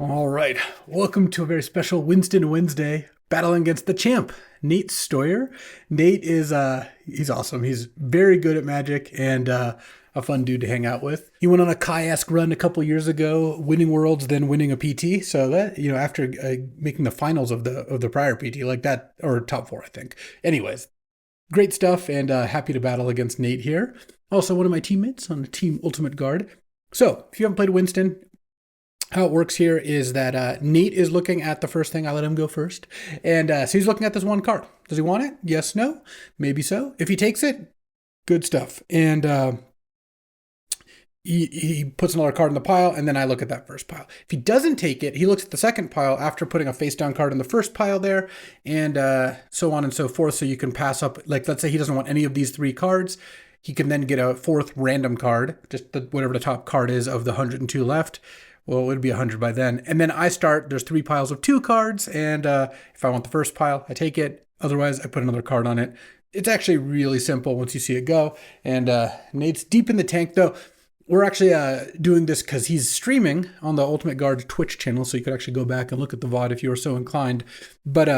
All right, welcome to a very special Winston Wednesday, battling against the champ, Nate Steuer. Nate is he's awesome. He's very good at Magic and a fun dude to hang out with. He went on a Kai-esque run a couple years ago, winning Worlds, then winning a PT. So that after making the finals of the prior PT, like that, or top four, I think. Anyways, great stuff, and happy to battle against Nate here. Also, one of my teammates on the Team Ultimate Guard. So if you haven't played Winston, how it works here is that Nate is looking at the first thing. I let him go first. And so he's looking at this one card. Does he want it? Yes, no, maybe so. If he takes it, good stuff. And he puts another card in the pile, and then I look at that first pile. If he doesn't take it, he looks at the second pile after putting a face-down card in the first pile there, and so on and so forth. So you can pass up, like, let's say he doesn't want any of these three cards. He can then get a fourth random card, just whatever the top card is of the 102 left. Well, it would be 100 by then. And then I start, there's three piles of two cards. And if I want the first pile, I take it. Otherwise, I put another card on it. It's actually really simple once you see it go. And Nate's deep in the tank, though. We're actually doing this because he's streaming on the Ultimate Guard Twitch channel. So you could actually go back and look at the VOD if you were so inclined. But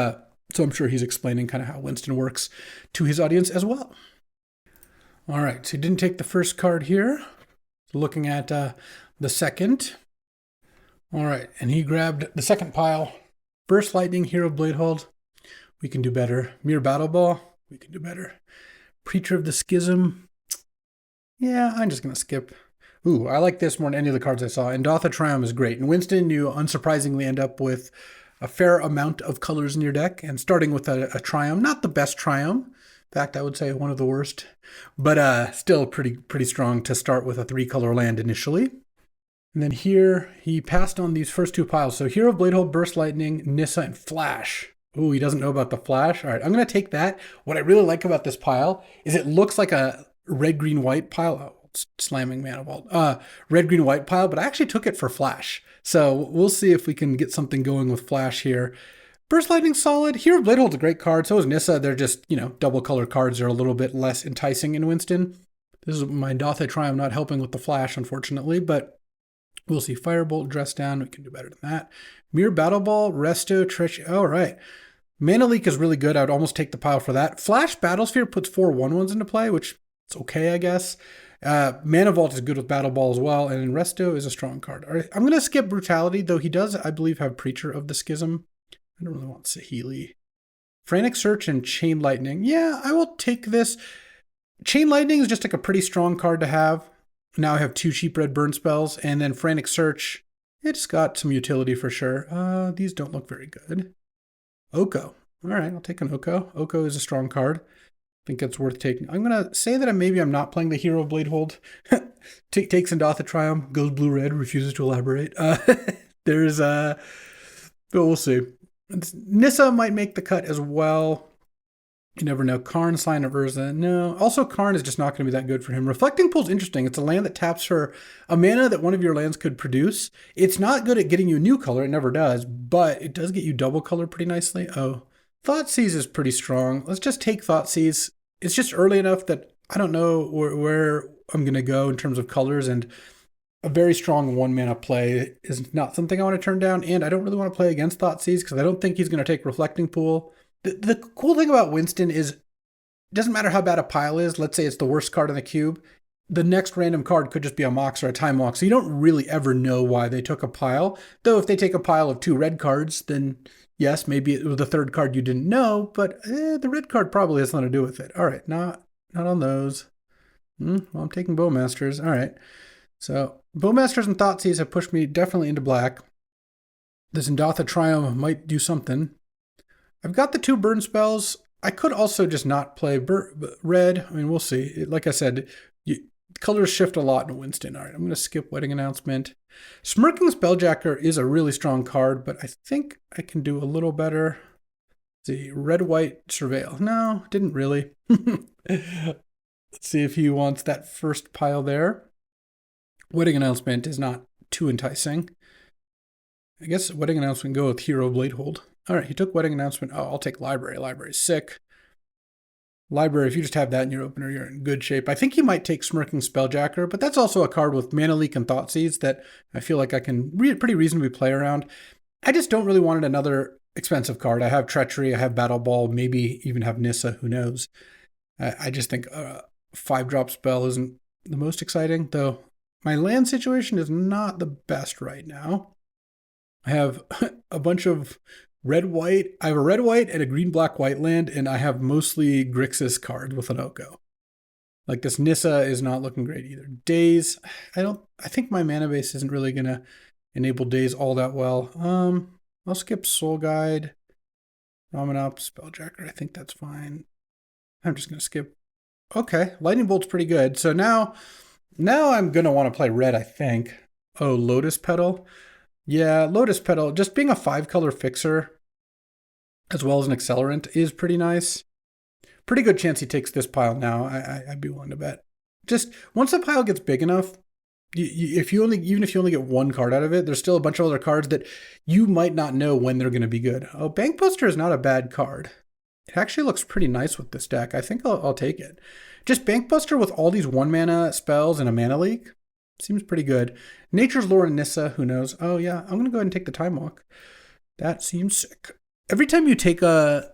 so I'm sure he's explaining kind of how Winston works to his audience as well. All right, so he didn't take the first card here. Looking at the second. All right, and he grabbed the second pile. Burst Lightning, Hero Blade Hold. We can do better. Mere Battle Ball. We can do better. Preacher of the Schism. Yeah, I'm just going to skip. Ooh, I like this more than any of the cards I saw. And Endotha Triumph is great. And Winston, you unsurprisingly end up with a fair amount of colors in your deck. And starting with a Triumph, not the best Triumph. In fact, I would say one of the worst. But still pretty strong to start with a 3-color land initially. And then here, he passed on these first two piles. So Hero Bladehold, Burst Lightning, Nissa, and Flash. Ooh, he doesn't know about the Flash. All right, I'm going to take that. What I really like about this pile is it looks like a red-green-white pile. Oh, it's slamming Mana Vault. Red-green-white pile, but I actually took it for Flash. So we'll see if we can get something going with Flash here. Burst Lightning's solid. Hero Bladehold's a great card. So is Nissa. They're just, double-color cards are a little bit less enticing in Winston. This is my Endotha Triumph not helping with the Flash, unfortunately, but we'll see. Firebolt, Dress Down. We can do better than that. Mere Battle Ball, Resto, Treachery. All right. Mana Leak is really good. I would almost take the pile for that. Flash Battlesphere puts 4 1/1s into play, which is okay, I guess. Mana Vault is good with Battle Ball as well. And Resto is a strong card. All right. I'm going to skip Brutality, though he does, I believe, have Preacher of the Schism. I don't really want Saheeli. Frantic Search and Chain Lightning. Yeah, I will take this. Chain Lightning is just like a pretty strong card to have. Now I have 2 cheap red burn spells, and then Frantic Search. It's got some utility for sure. These don't look very good. Oko. All right, I'll take an Oko. Oko is a strong card. I think it's worth taking. I'm going to say that I'm not playing the Hero Blade Hold. Takes Endotha Triumph, goes blue-red, refuses to elaborate. But we'll see. Nissa might make the cut as well. You never know. Karn, Sign of Urza. No. Also, Karn is just not going to be that good for him. Reflecting Pool's interesting. It's a land that taps for a mana that one of your lands could produce. It's not good at getting you a new color. It never does. But it does get you double color pretty nicely. Oh. Thoughtseize is pretty strong. Let's just take Thoughtseize. It's just early enough that I don't know where I'm going to go in terms of colors. And a very strong 1-mana play is not something I want to turn down. And I don't really want to play against Thoughtseize because I don't think he's going to take Reflecting Pool. The cool thing about Winston is it doesn't matter how bad a pile is. Let's say it's the worst card in the cube. The next random card could just be a Mox or a Time Walk. So you don't really ever know why they took a pile. Though if they take a pile of 2 red cards, then yes, maybe it was the third card you didn't know. But the red card probably has nothing to do with it. All right, not on those. Well, I'm taking Bowmasters. All right. So Bowmasters and Thoughtseize have pushed me definitely into black. This Endotha Triumph might do something. I've got the 2 burn spells. I could also just not play red. I mean, we'll see. Like I said, colors shift a lot in Winston. All right, I'm going to skip Wedding Announcement. Smirking Spelljacker is a really strong card, but I think I can do a little better. The red-white Surveil. No, didn't really. Let's see if he wants that first pile there. Wedding Announcement is not too enticing. I guess Wedding Announcement go with Hero Blade Hold. All right, he took Wedding Announcement. Oh, I'll take Library. Library's sick. Library, if you just have that in your opener, you're in good shape. I think you might take Smirking Spelljacker, but that's also a card with Mana Leak and Thoughtseize that I feel like I can pretty reasonably play around. I just don't really want another expensive card. I have Treachery, I have Battle Ball, maybe even have Nissa, who knows. I just think a 5-drop spell isn't the most exciting, though my land situation is not the best right now. I have a bunch of red-white. I have a red-white and a green-black-white land, and I have mostly Grixis cards with an Oko. Like this Nissa is not looking great either. Daze, I think my mana base isn't really gonna enable Daze all that well. I'll skip Soul Guide, Ramen Up, Spelljacker. I think that's fine. I'm just gonna skip. Okay, Lightning Bolt's pretty good. So now I'm gonna want to play red, I think. Oh, Lotus Petal. Yeah, Lotus Petal, just being a 5-color fixer as well as an accelerant is pretty nice. Pretty good chance he takes this pile now. I'd be willing to bet. Just once the pile gets big enough, even if you only get one card out of it, there's still a bunch of other cards that you might not know when they're going to be good. Oh, Bankbuster is not a bad card. It actually looks pretty nice with this deck. I think I'll take it. Just Bankbuster with all these 1-mana spells and a mana leak seems pretty good. Nature's Lore and Nissa, who knows? Oh yeah, I'm going to go ahead and take the Time Walk. That seems sick. Every time you take a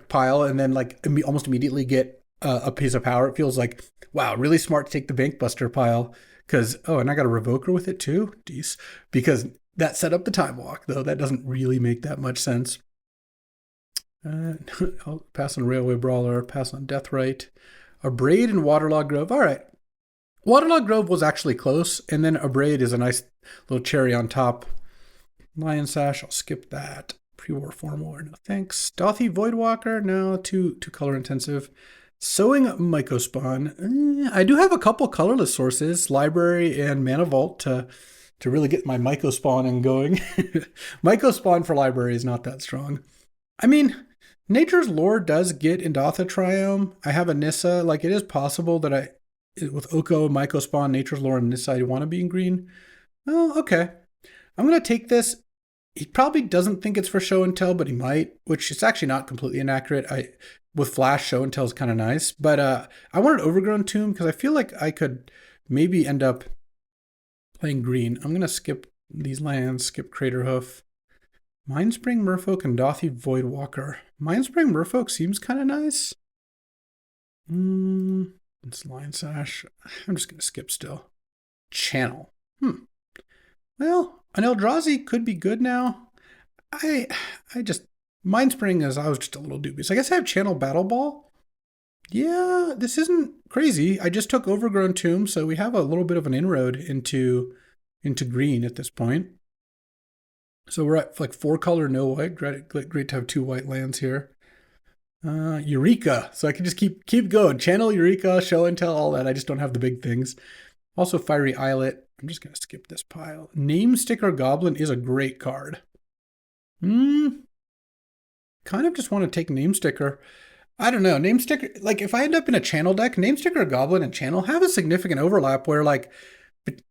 pile and then like almost immediately get a piece of power, it feels like, wow, really smart to take the Bankbuster pile. Because, oh, and I got a Revoker with it too? Jeez. Because that set up the Time Walk, though. That doesn't really make that much sense. I'll pass on Railway Brawler, pass on Deathrite. Abrade and Waterlogged Grove. All right. Waterlogged Grove was actually close, and then Abrade is a nice little cherry on top. Lion Sash, I'll skip that. Pre-War Formwar, no thanks. Dothy Voidwalker, no, too color intensive. Sowing Mycospawn. I do have a couple colorless sources, Library and Mana Vault, to really get my Mycospawning going. Mycospawn for Library is not that strong. I mean, Nature's Lore does get Indatha Triome. I have a Nissa. Like, it is possible that with Oko, Mycospawn, Nature's Lore, and Nissa, I want to be in green. Oh, okay. I'm going to take this. He probably doesn't think it's for show and tell, but he might, which is actually not completely inaccurate. With Flash, show and tell is kind of nice. But I wanted Overgrown Tomb because I feel like I could maybe end up playing green. I'm going to skip these lands, skip Craterhoof. Mindspring Merfolk and Dothy Voidwalker. Mindspring Merfolk seems kind of nice. It's Lion Sash. I'm just going to skip still. Channel. Well, an Eldrazi could be good now. I just... Mindspring I was just a little dubious. I guess I have Channel Battle Ball. Yeah, this isn't crazy. I just took Overgrown Tomb, so we have a little bit of an inroad into green at this point. So we're at like 4-color, no white. Great to have 2 white lands here. Eureka. So I can just keep going. Channel, Eureka, show and tell, all that. I just don't have the big things. Also Fiery Islet. I'm just going to skip this pile. Name Sticker Goblin is a great card. Kind of just want to take Name Sticker. I don't know. Name Sticker, like if I end up in a Channel deck, Name Sticker Goblin and Channel have a significant overlap where like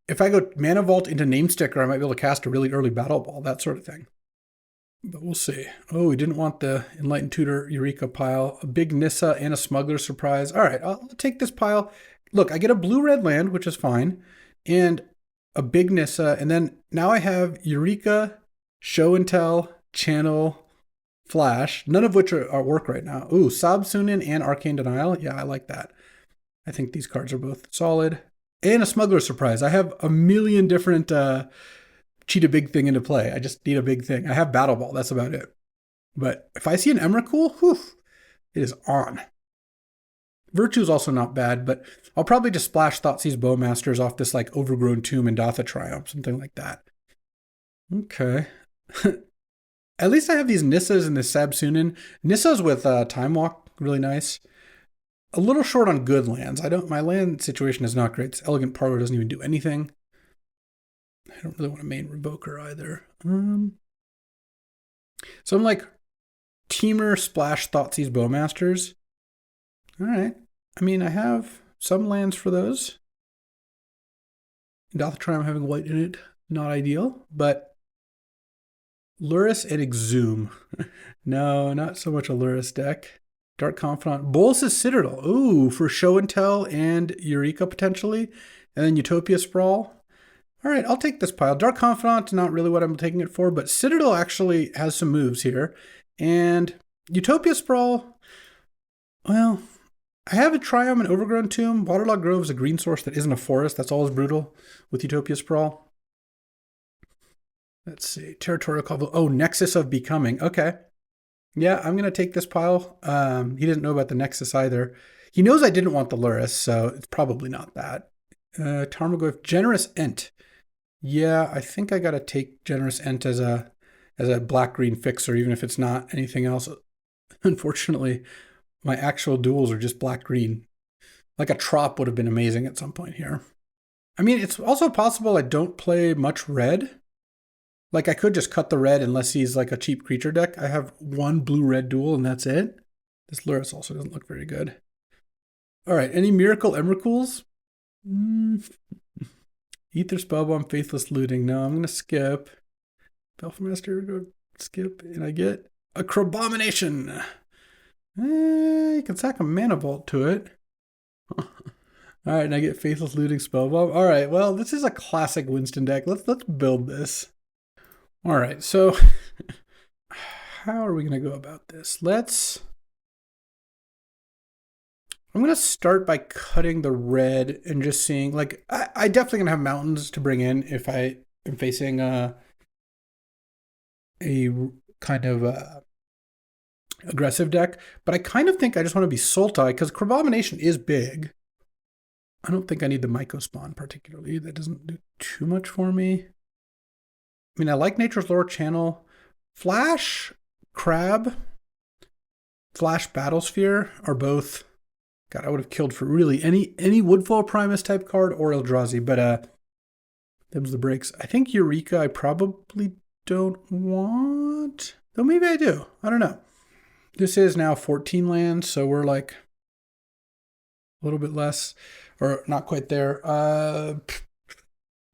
if I go Mana Vault into Name Sticker, I might be able to cast a really early Battle Ball, that sort of thing. But we'll see. Oh, we didn't want the Enlightened Tutor Eureka pile. A big Nissa and a Smuggler Surprise. All right, I'll take this pile. Look, I get a blue-red land, which is fine, and a big Nissa, and then now I have Eureka, Show and Tell, Channel, Flash, none of which are work right now. Ooh, Sabsunin and Arcane Denial. Yeah, I like that. I think these cards are both solid. And a Smuggler Surprise. I have a million different cheat a big thing into play. I just need a big thing. I have Battle Ball. That's about it. But if I see an Emrakul, it is on. Virtue is also not bad, but I'll probably just splash Thoughtseize Bowmasters off this like Overgrown Tomb and Indatha Triumph, something like that. Okay. At least I have these Nissas and this Sabsunin. Nissas with Time Walk, really nice. A little short on good lands. My land situation is not great. This Elegant Parlor doesn't even do anything. I don't really want a main Revoker either. So I'm like Teamer Splash Thoughtseize Bowmasters. All right. I mean, I have some lands for those. Indatha Triumph having white in it, not ideal, but Lurrus and Exhume. No, not so much a Lurrus deck. Dark Confidant. Bolus's Citadel. Ooh, for Show and Tell and Eureka potentially. And then Utopia Sprawl. All right, I'll take this pile. Dark Confidant, not really what I'm taking it for, but Citadel actually has some moves here. And Utopia Sprawl, well, I have a Triumph and Overgrown Tomb. Waterlogged Grove is a green source that isn't a forest. That's always brutal with Utopia Sprawl. Let's see. Territorial Call. Oh, Nexus of Becoming. Okay. Yeah, I'm going to take this pile. He didn't know about the Nexus either. He knows I didn't want the Luris, so it's probably not that. Tarmogoyf. Generous Ent. Yeah, I think I got to take Generous Ent as a black-green fixer, even if it's not anything else. Unfortunately, my actual duels are just black-green. Like a Trop would have been amazing at some point here. I mean, it's also possible I don't play much red. Like, I could just cut the red unless he's like a cheap creature deck. I have one blue-red duel, and that's it. This Luris also doesn't look very good. All right, any Miracle Emrakuls? Ether Spellbomb, Faithless Looting. No, I'm going to skip. Belfmaster, go skip, and I get a Crabomination. You can sack a Mana Vault to it. All right, and I get Faithless Looting Spellbomb. All right, well, this is a classic Winston deck. Let's build this. All right, so how are we going to go about this? I'm going to start by cutting the red and just seeing, like, I definitely going to have mountains to bring in if I am facing a kind of aggressive deck. But I kind of think I just want to be Sultai because Crabomination is big. I don't think I need the Myco Spawn particularly. That doesn't do too much for me. I mean, I like Nature's Lore Channel. Flash, Crab, Flash Battlesphere are both... God, I would have killed for really any Woodfall Primus type card or Eldrazi, but them's the breaks. I think Eureka I probably don't want. Though maybe I do. I don't know. This is now 14 lands, so we're like a little bit less, or not quite there.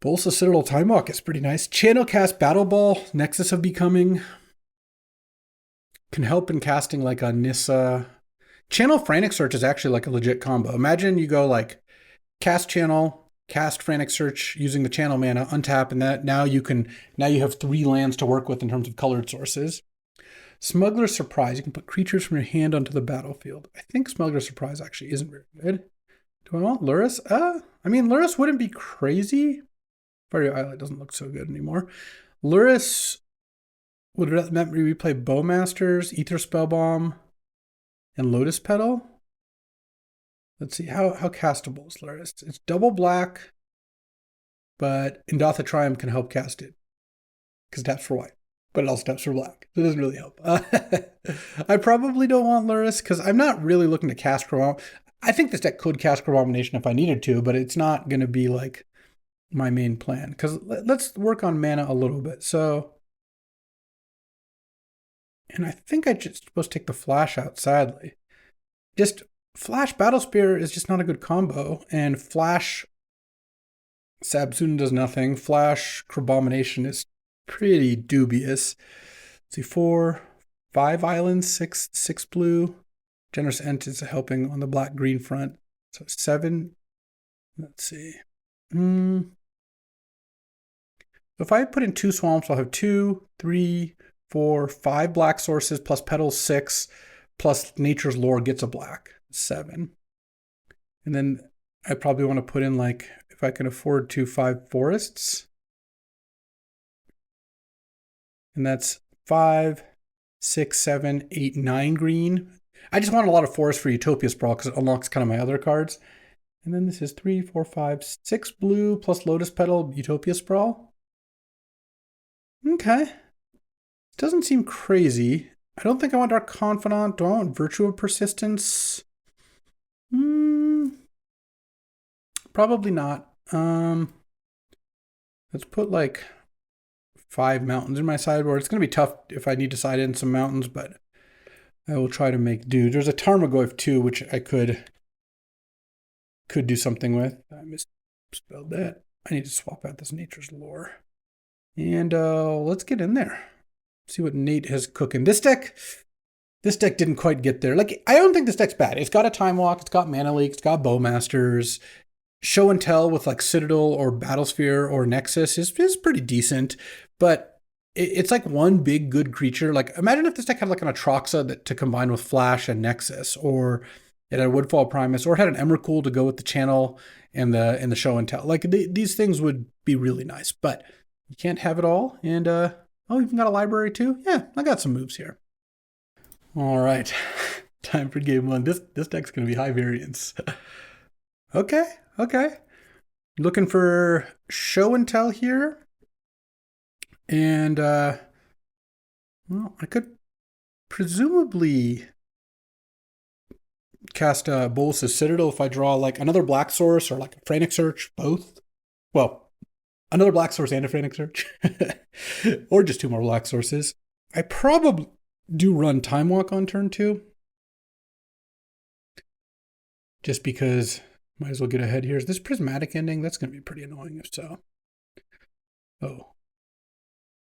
Bolsa Citadel Time Walk is pretty nice. Channel Cast Battle Ball, Nexus of Becoming. Can help in casting like a Nissa. Channel Frantic Search is actually like a legit combo. Imagine you go like cast Channel, cast Frantic Search using the channel mana, untap, and that now you have 3 lands to work with in terms of colored sources. Smuggler's Surprise. You can put creatures from your hand onto the battlefield. I think Smuggler's Surprise actually isn't very good. Do I want Luris? I mean, Luris wouldn't be crazy. Fiery Islet doesn't look so good anymore. Luris would have meant we play Bowmasters, Ether Spellbomb, and Lotus Petal. Let's see, how castable is Luris? It's double black, but Indotha Triumph can help cast it. Because it taps for white, but it also taps for black. So it doesn't really help. I probably don't want Luris, because I'm not really looking to cast Crabomination. I think this deck could cast Crabomination if I needed to, but it's not going to be like my main plan. Because let's work on mana a little bit. So, and I think I'm just supposed to take the Flash out, sadly. Just Flash Battle Spear is just not a good combo, and Flash Sabsun does nothing. Flash Crabomination is pretty dubious. Let's see, 4, 5 islands, 6 blue. Generous Ent is helping on the black-green front. So 7. Let's see. If I put in 2 swamps, I'll have 2, 3, 4, 5 black sources plus petals 6 plus Nature's Lore gets a black 7. And then I probably want to put in, like, if I can afford to, 5 forests. And that's 5, 6, 7, 8, 9 green. I just want a lot of forest for Utopia Sprawl because it unlocks kind of my other cards. And then this is 3, 4, 5, 6 blue plus Lotus Petal, Utopia Sprawl. Okay. Doesn't seem crazy. I don't think I want Dark Confidant. Do I want Virtue of Persistence? Probably not. Let's put like 5 mountains in my sideboard. It's going to be tough if I need to side in some mountains, but I will try to make do. There's a Tarmogoyf too, which I could do something with. I misspelled that. I need to swap out this Nature's Lore. And let's get in there. See what Nate has cooking. This deck This deck didn't quite get there. Like, I don't think this deck's bad. It's got a Time Walk, it's got Mana Leak, it's got Bowmasters. Show and Tell with like Citadel or Battlesphere or Nexus is pretty decent, but it's like one big good creature. Like, imagine if this deck had like an Atroxa that to combine with Flash and Nexus, or it had a Woodfall Primus, or it had an Emrakul to go with the channel and the Show and Tell. Like, these things would be really nice, but you can't have it all. And oh, you've got a library too? Yeah, I got some moves here. All right, time for game one. This deck's gonna be high variance. Okay. Looking for Show and Tell here. And, well, I could presumably cast Bolus's Citadel if I draw like another Black Source or like a Frantic Search, both. Well, another Black Source and a Frantic Search. Or just two more Black Sources. I probably do run Time Walk on turn 2. Just because might as well get ahead here. Is this Prismatic Ending? That's going to be pretty annoying if so. Oh.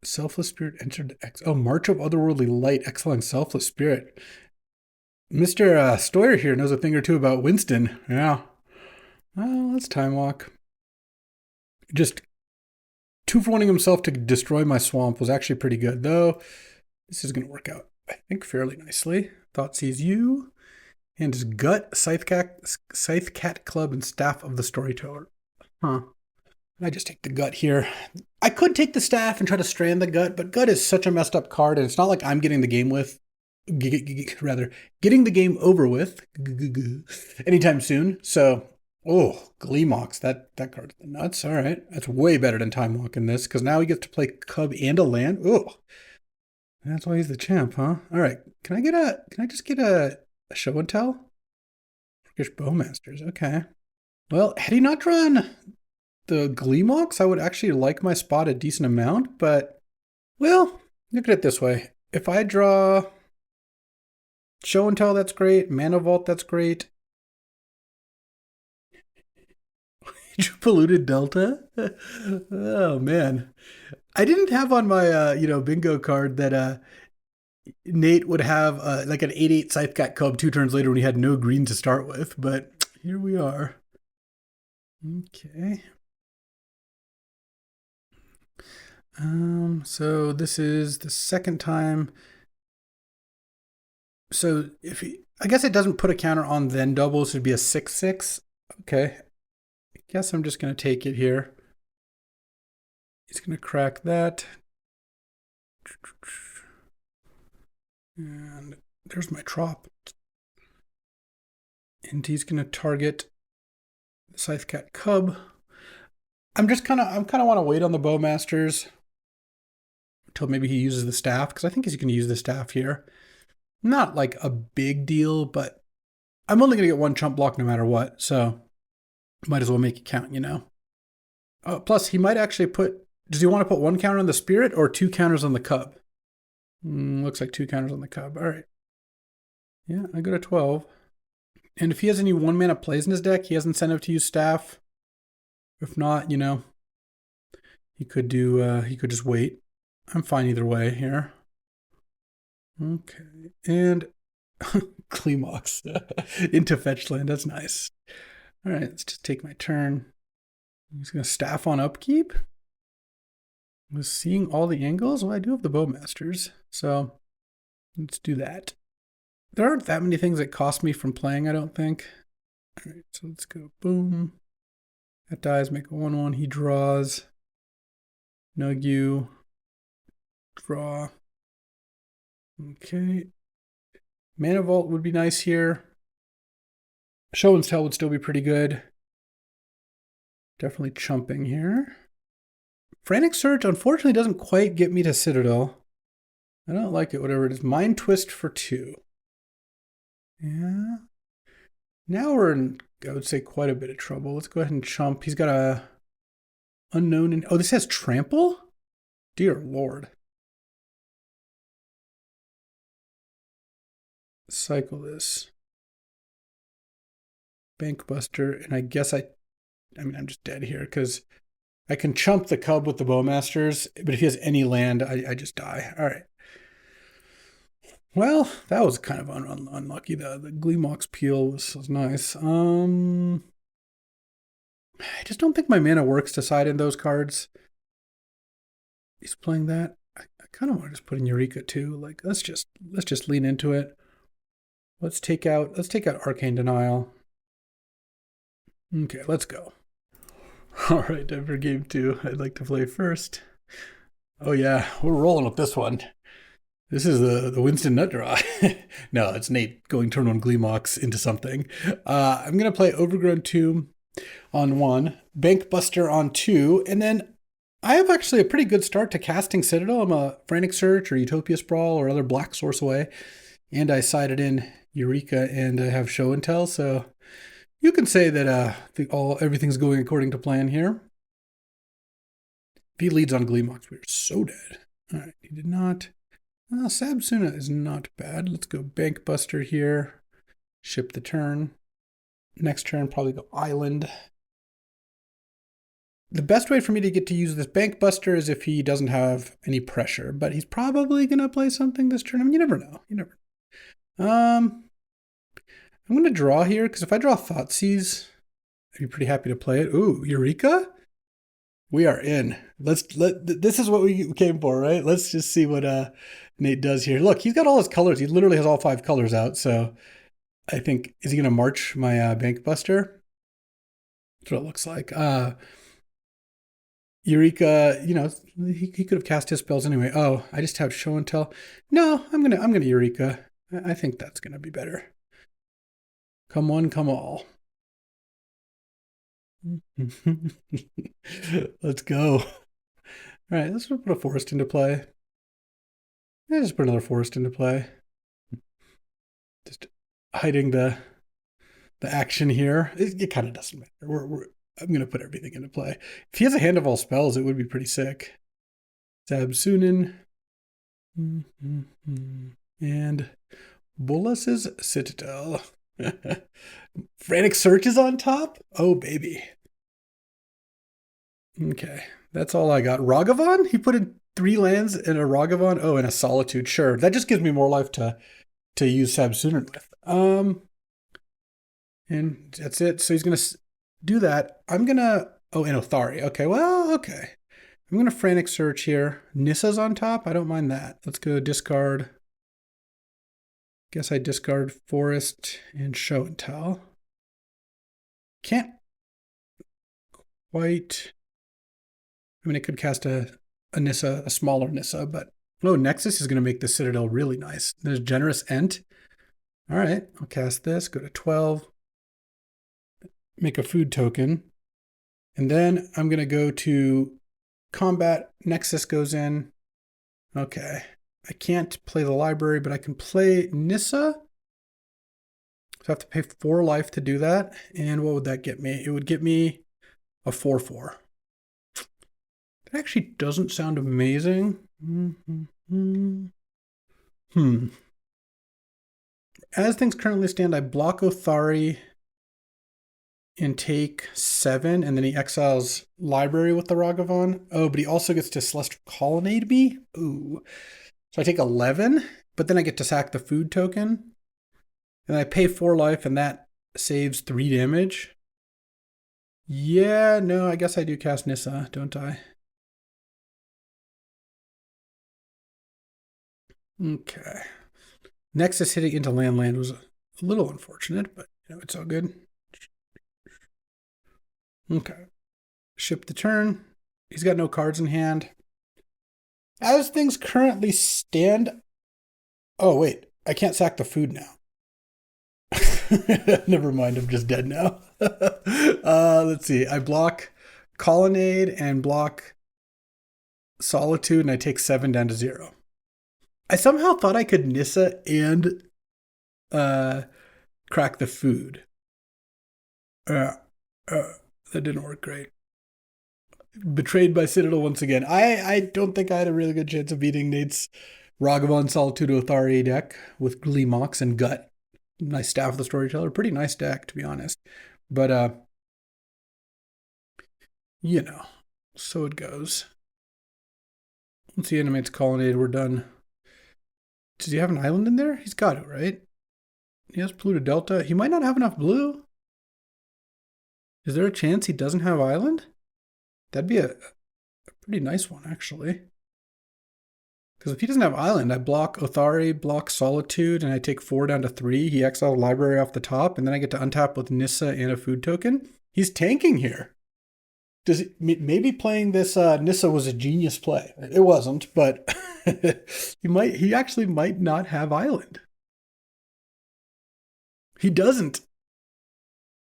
Selfless Spirit entered X. Oh, March of Otherworldly Light, exiling Selfless Spirit. Mr. Steuer here knows a thing or two about Winston. Yeah. Well, let's Time Walk. Just 2-for-1ing himself to destroy my swamp was actually pretty good, though. This is going to work out, I think, fairly nicely. Thoughtseize you. And his Gut, Scythe Cat Club, and Staff of the Storyteller. Huh. I just take the Gut here. I could take the Staff and try to strand the Gut, but Gut is such a messed up card, and it's not like I'm getting the game getting the game over with anytime soon. So, Gleemox, that card's the nuts. All right, that's way better than Time Walk in this, because now he gets to play Cub and a land. Oh, that's why he's the champ, huh? All right, can I just get a Show and Tell? Turkish Bowmasters, okay. Well, had he not drawn the Gleemox, I would actually like my spot a decent amount, but, well, look at it this way. If I draw Show and Tell, that's great. Mana Vault, that's great. Polluted Delta? Oh, man. I didn't have on my, bingo card that Nate would have like an 8/8 Scythecat Cub 2 turns later when he had no green to start with, but here we are. Okay. So this is the second time. So I guess it doesn't put a counter on then doubles, so it'd be a 6/6. Okay. I guess I'm just going to take it here. He's going to crack that. And there's my trop. And he's going to target the Scythecat Cub. I'm kind of want to wait on the Bowmasters until maybe he uses the Staff, because I think he's going to use the Staff here. Not like a big deal, but I'm only going to get one chump block no matter what, so might as well make it count, Plus, he might actually does he want to put one counter on the Spirit or 2 counters on the Cub? Looks like 2 counters on the Cub. All right. Yeah, I go to 12. And if he has any 1-mana plays in his deck, he has incentive to use Staff. If not, he could just wait. I'm fine either way here. Okay. And Gleemox into fetch land. That's nice. All right, let's just take my turn. I'm just going to Staff on upkeep. Was seeing all the angles? Well, I do have the Bowmasters, so let's do that. There aren't that many things that cost me from playing, I don't think. All right, so let's go boom. That dies, make a 1/1. He draws. Nug you. Draw. Okay. Mana Vault would be nice here. Show and Tell would still be pretty good. Definitely chumping here. Frantic Search, unfortunately, doesn't quite get me to Citadel. I don't like it, whatever it is. Mind Twist for 2. Yeah. Now we're in, I would say, quite a bit of trouble. Let's go ahead and chump. He's got a unknown. Oh, this has Trample? Dear Lord. Cycle this. Bankbuster, and I guess I'm just dead here because I can chump the Cub with the Bowmasters, but if he has any land, I just die. All right. Well, that was kind of unlucky. The Gleemox peel was nice. I just don't think my mana works to side in those cards. He's playing that. I kind of want to just put in Eureka too. Like let's just lean into it. Let's take out Arcane Denial. Okay, let's go. All right, time for game two. I'd like to play first. Oh yeah, we're rolling with this one. This is the Winston nut draw. No, it's Nate going turn one Gleemox into something. I'm gonna play Overgrown Tomb on one, Bank Buster on two, and then I have actually a pretty good start to casting Citadel. I'm a Frantic Search or Utopia Sprawl or other black source away, and I sided in Eureka and I have Show and Tell, so you can say that everything's going according to plan here. If he leads on Gleemox, we're so dead. All right, he did not. Sabsuna is not bad. Let's go Bank Buster here. Ship the turn. Next turn, probably go Island. The best way for me to get to use this Bank Buster is if he doesn't have any pressure, but he's probably going to play something this turn. I mean, you never know. You never know. I'm going to draw here, because if I draw Thoughtseize, I'd be pretty happy to play it. Ooh, Eureka? We are in. This is what we came for, right? Let's just see what Nate does here. Look, he's got all his colors. He literally has all 5 colors out, so I think, is he going to march my Bank Buster? That's what it looks like. Eureka, he could have cast his spells anyway. Oh, I just have Show and Tell. No, I'm gonna Eureka. I think that's gonna be better. Come one, come all. Let's go. All right, let's put a forest into play. Yeah, just put another forest into play. Just hiding the action here. It kind of doesn't matter. I'm gonna put everything into play. If he has a hand of all spells, it would be pretty sick. Zabsunin. And Bolas's Citadel. Frantic Search is on top? Oh, baby. Okay, that's all I got. Ragavan? He put in 3 lands and a Ragavan? Oh, and a Solitude. Sure, that just gives me more life to use Sabsunin with. And that's it. So he's going to do that. I'm going to... Oh, and Othari. Okay, well, okay. I'm going to Frantic Search here. Nissa's on top? I don't mind that. Let's go discard. Guess I discard Forest and Show and Tell. Can't quite... I mean, I could cast a Nissa, a smaller Nissa, but... Oh, Nexus is going to make the Citadel really nice. There's Generous Ent. All right, I'll cast this. Go to 12. Make a food token. And then I'm going to go to combat. Nexus goes in. Okay. I can't play the library, but I can play Nissa. So I have to pay 4 life to do that. And what would that get me? It would get me a 4/4. That actually doesn't sound amazing. As things currently stand, I block Othari and take 7, and then he exiles library with the Ragavan. Oh, but he also gets to Celestial Colonnade me? Ooh. So I take 11, but then I get to sack the food token. And I pay 4 life, and that saves 3 damage. Yeah, no, I guess I do cast Nissa, don't I? Okay. Nexus hitting into land was a little unfortunate, but it's all good. Okay. Ship the turn. He's got no cards in hand. As things currently stand... Oh, wait. I can't sack the food now. Never mind. I'm just dead now. Let's see. I block Colonnade and block Solitude, and I take 7 down to 0. I somehow thought I could Nissa and crack the food. That didn't work great. Betrayed by Citadel once again. I don't think I had a really good chance of beating Nate's Ragavan Solitude Othari deck with Gleemox and Gut. Nice Staff of the Storyteller. Pretty nice deck, to be honest. But, so it goes. Once he animates Colonnade, we're done. Does he have an island in there? He's got it, right? He has Pluto Delta. He might not have enough blue. Is there a chance he doesn't have island? That'd be a pretty nice one, actually. Because if he doesn't have island, I block Othari, block Solitude, and I take 4 down to 3. He exiles library off the top, and then I get to untap with Nissa and a food token. He's tanking here. Does it, maybe playing this Nissa was a genius play. It wasn't, but he actually might not have island. He doesn't.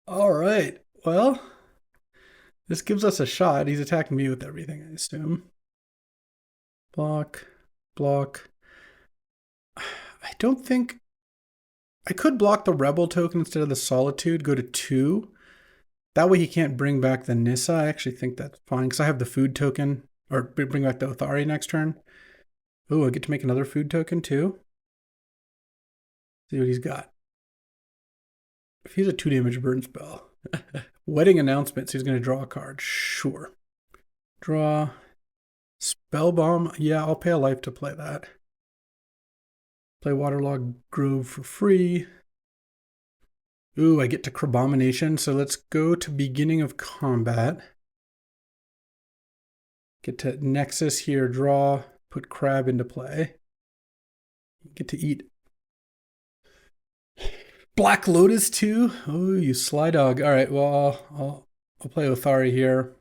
All right. Well, this gives us a shot. He's attacking me with everything, I assume. Block. I don't think I could block the Rebel token instead of the Solitude, go to 2. That way he can't bring back the Nissa. I actually think that's fine because I have the food token, or bring back the Othari next turn. Oh, I get to make another food token too. See what he's got. If he's a 2 damage burn spell. Wedding announcement, so he's going to draw a card. Sure. Draw. Spell Bomb. Yeah, I'll pay a life to play that. Play Waterlogged Grove for free. Ooh, I get to Crabomination. So let's go to beginning of combat. Get to Nexus here, draw, put Crab into play. Get to eat Black Lotus too. Oh, you sly dog. All right, well, I'll play Othari here.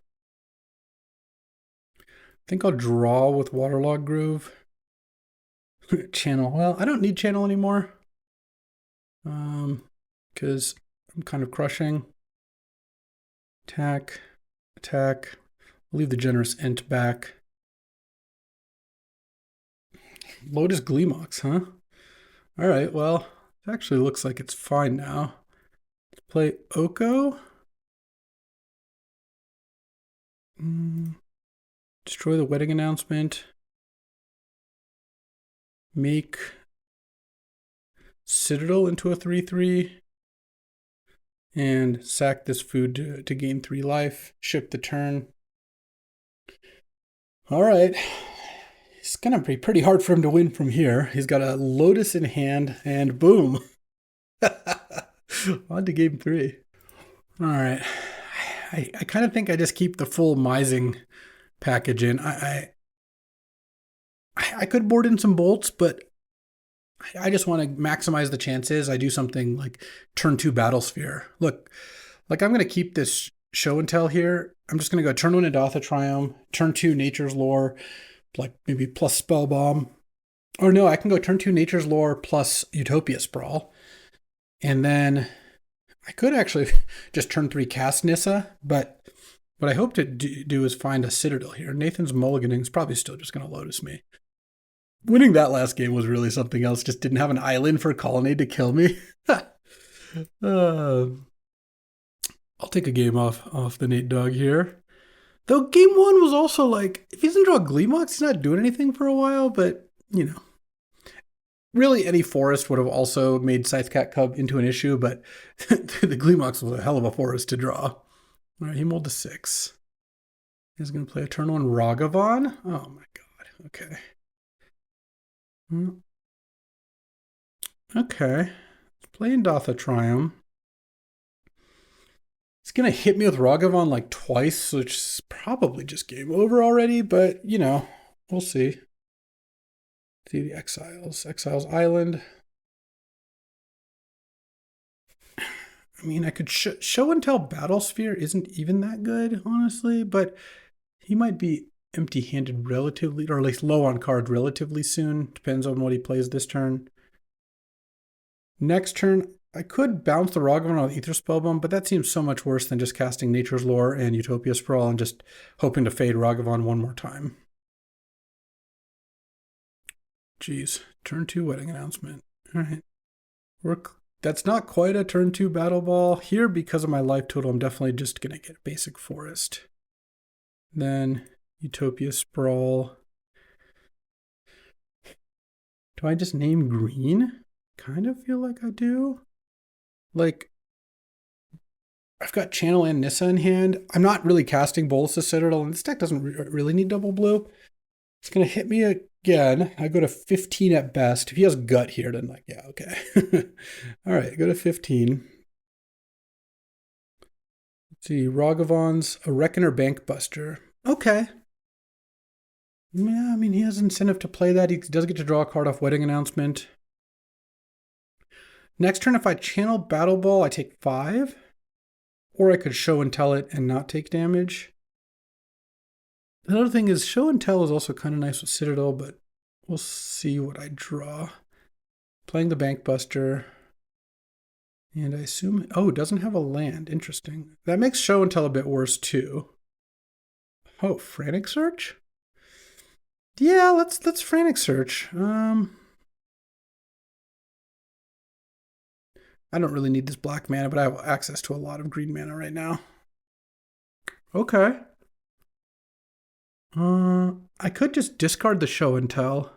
I think I'll draw with Waterlogged Grove. Channel. Well, I don't need channel anymore. Because I'm kind of crushing. Attack. I'll leave the generous int back. Lotus Gleemox, huh? All right, well, it actually looks like it's fine now. Let's play Oko. Destroy the wedding announcement. Make Citadel into a 3/3. And sack this food to gain 3 life. Ship the turn. All right. It's going to be pretty hard for him to win from here. He's got a Lotus in hand, and boom. On to game 3. All right. I kind of think I just keep the full Mising package in. I could board in some bolts, but I just want to maximize the chances. I do something like turn 2 Battlesphere. Look, like I'm going to keep this show and tell here. I'm just going to go turn 1 Adatha Triumph, turn 2 Nature's Lore, like maybe plus Spell Bomb. Or no, I can go turn 2 Nature's Lore plus Utopia Sprawl. And then I could actually just turn 3 cast Nissa, but what I hope to do is find a Citadel here. Nathan's mulliganing is probably still just going to Lotus me. Winning that last game was really something else. Just didn't have an island for Colonnade to kill me. I'll take a game off the Nate dog here. Though game 1 was also like, if he doesn't draw Gleemox, he's not doing anything for a while, but, you know. Really, any forest would have also made Scythecat Cub into an issue, but the Gleemox was a hell of a forest to draw. All right, he mulled to 6. He's going to play a turn 1 Ragavan. Oh my god, okay. Okay, let's play Adatha Triumph. It's going to hit me with Ragavan like twice, which is probably just game over already, but, you know, we'll see. See the Exiles. Exiles Island. I mean, I could show and tell Battlesphere isn't even that good, honestly, but he might be empty-handed relatively, or at least low on cards relatively soon. Depends on what he plays this turn. Next turn, I could bounce the Ragavan with Ether Spellbomb, but that seems so much worse than just casting Nature's Lore and Utopia Sprawl and just hoping to fade Ragavan one more time. Jeez, turn 2 wedding announcement. All right. That's not quite a turn 2 battle ball. Here, because of my life total, I'm definitely just going to get basic forest. Then Utopia Sprawl. Do I just name green? Kind of feel like I do. Like, I've got Channel and Nissa in hand. I'm not really casting Bolas the Citadel, and this deck doesn't really need double blue. It's going to hit me Again, I go to 15 at best. If he has gut here, then like, yeah, okay. All right, go to 15. Let's see, Ragavon's a Reckoner Bankbuster. Okay. Yeah, I mean, he has incentive to play that. He does get to draw a card off Wedding Announcement. Next turn, if I channel Battle Ball, I take 5. Or I could show and tell it and not take damage. Another thing is show and tell is also kind of nice with Citadel, but we'll see what I draw. Playing the Bankbuster. And I assume, oh, it doesn't have a land. Interesting. That makes show and tell a bit worse too. Oh, Frantic Search? Yeah, let's Frantic Search. I don't really need this black mana, but I have access to a lot of green mana right now. Okay. I could just discard the show and tell.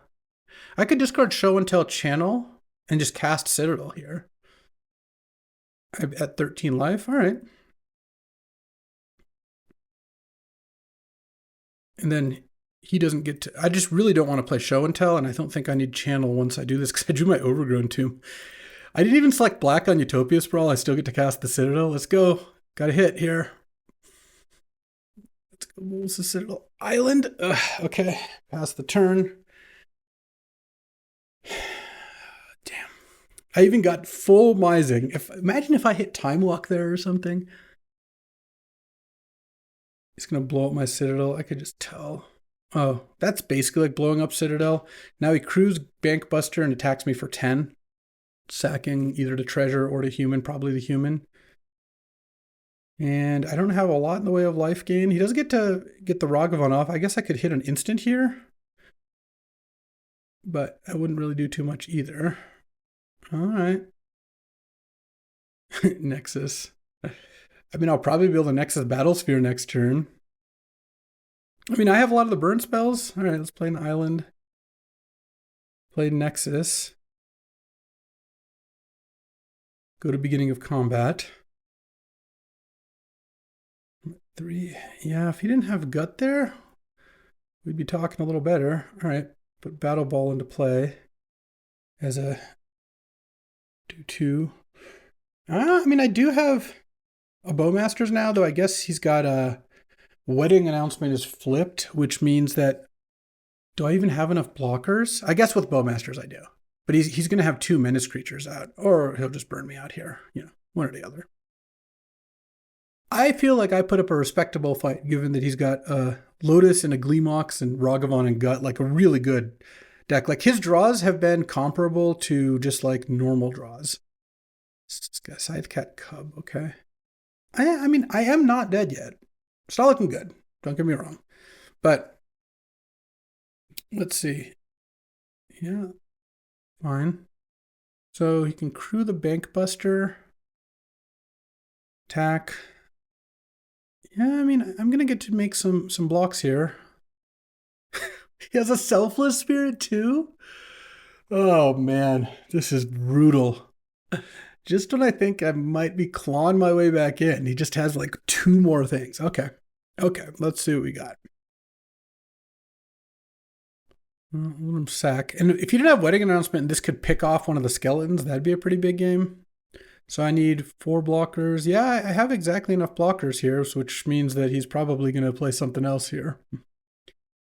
I could discard show and tell channel and just cast Citadel here. I'm at 13 life. All right. And then he doesn't get to. I just really don't want to play show and tell, and I don't think I need channel once I do this because I drew my Overgrown Tomb. I didn't even select black on Utopia Sprawl. I still get to cast the Citadel. Let's go. Got a hit here. Let's go. What was the Citadel? Island. Ugh, okay. Pass the turn. Damn. I even got full mising. Imagine if I hit Time Walk there or something. He's going to blow up my Citadel. I could just tell. Oh, that's basically like blowing up Citadel. Now he crews Bankbuster and attacks me for 10. Sacking either the treasure or the human, probably the human. And I don't have a lot in the way of life gain. He does get to get the Ragavan off. I guess I could hit an instant here. But I wouldn't really do too much either. All right. Nexus. I mean, I'll probably be able to Nexus Battlesphere next turn. I mean, I have a lot of the burn spells. All right, let's play an island. Play Nexus. Go to beginning of combat. 3. Yeah, if he didn't have gut there, we'd be talking a little better. All right, put Battle Ball into play as a 2/2. I mean, I do have a Bowmasters now, though I guess he's got a Wedding Announcement is flipped, which means that, do I even have enough blockers? I guess with Bowmasters I do. But he's going to have 2 Menace creatures out, or he'll just burn me out here. You know, one or the other. I feel like I put up a respectable fight, given that he's got Lotus and a Gleemox and Ragavan and Gut, like a really good deck. Like his draws have been comparable to just like normal draws. It's got Scythecat Cub, okay. I mean, I am not dead yet. It's not looking good. Don't get me wrong. But let's see. Yeah, fine. So he can crew the Bankbuster. Attack. Yeah, I mean, I'm going to get to make some blocks here. He has a Selfless Spirit too? Oh, man. This is brutal. Just when I think I might be clawing my way back in, he just has like 2 more things. Okay. Okay, let's see what we got. Let him sack. And if you didn't have Wedding Announcement and this could pick off one of the skeletons, that'd be a pretty big game. So I need 4 blockers. Yeah, I have exactly enough blockers here, which means that he's probably going to play something else here.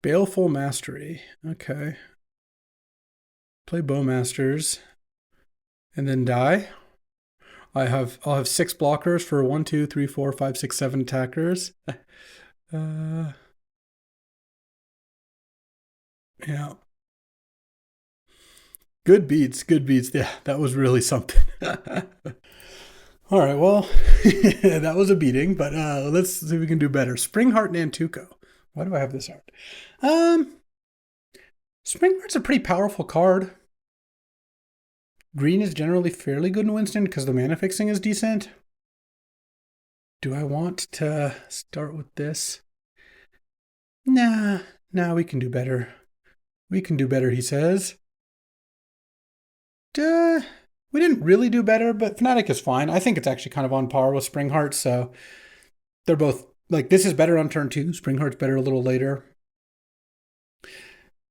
Baleful Mastery. Okay. Play Bowmasters. And then die. I'll have 6 blockers for 1, 2, 3, 4, 5, 6, 7 attackers. Yeah. Good beats. Yeah, that was really something. All right, well, that was a beating, but let's see if we can do better. Springheart Nantuko. Why do I have this art? Springheart's a pretty powerful card. Green is generally fairly good in Winston because the mana fixing is decent. Do I want to start with this? Nah, we can do better. We can do better, he says. We didn't really do better, but Fnatic is fine. I think it's actually kind of on par with Springheart, so they're both, like, this is better on turn 2. Springheart's better a little later.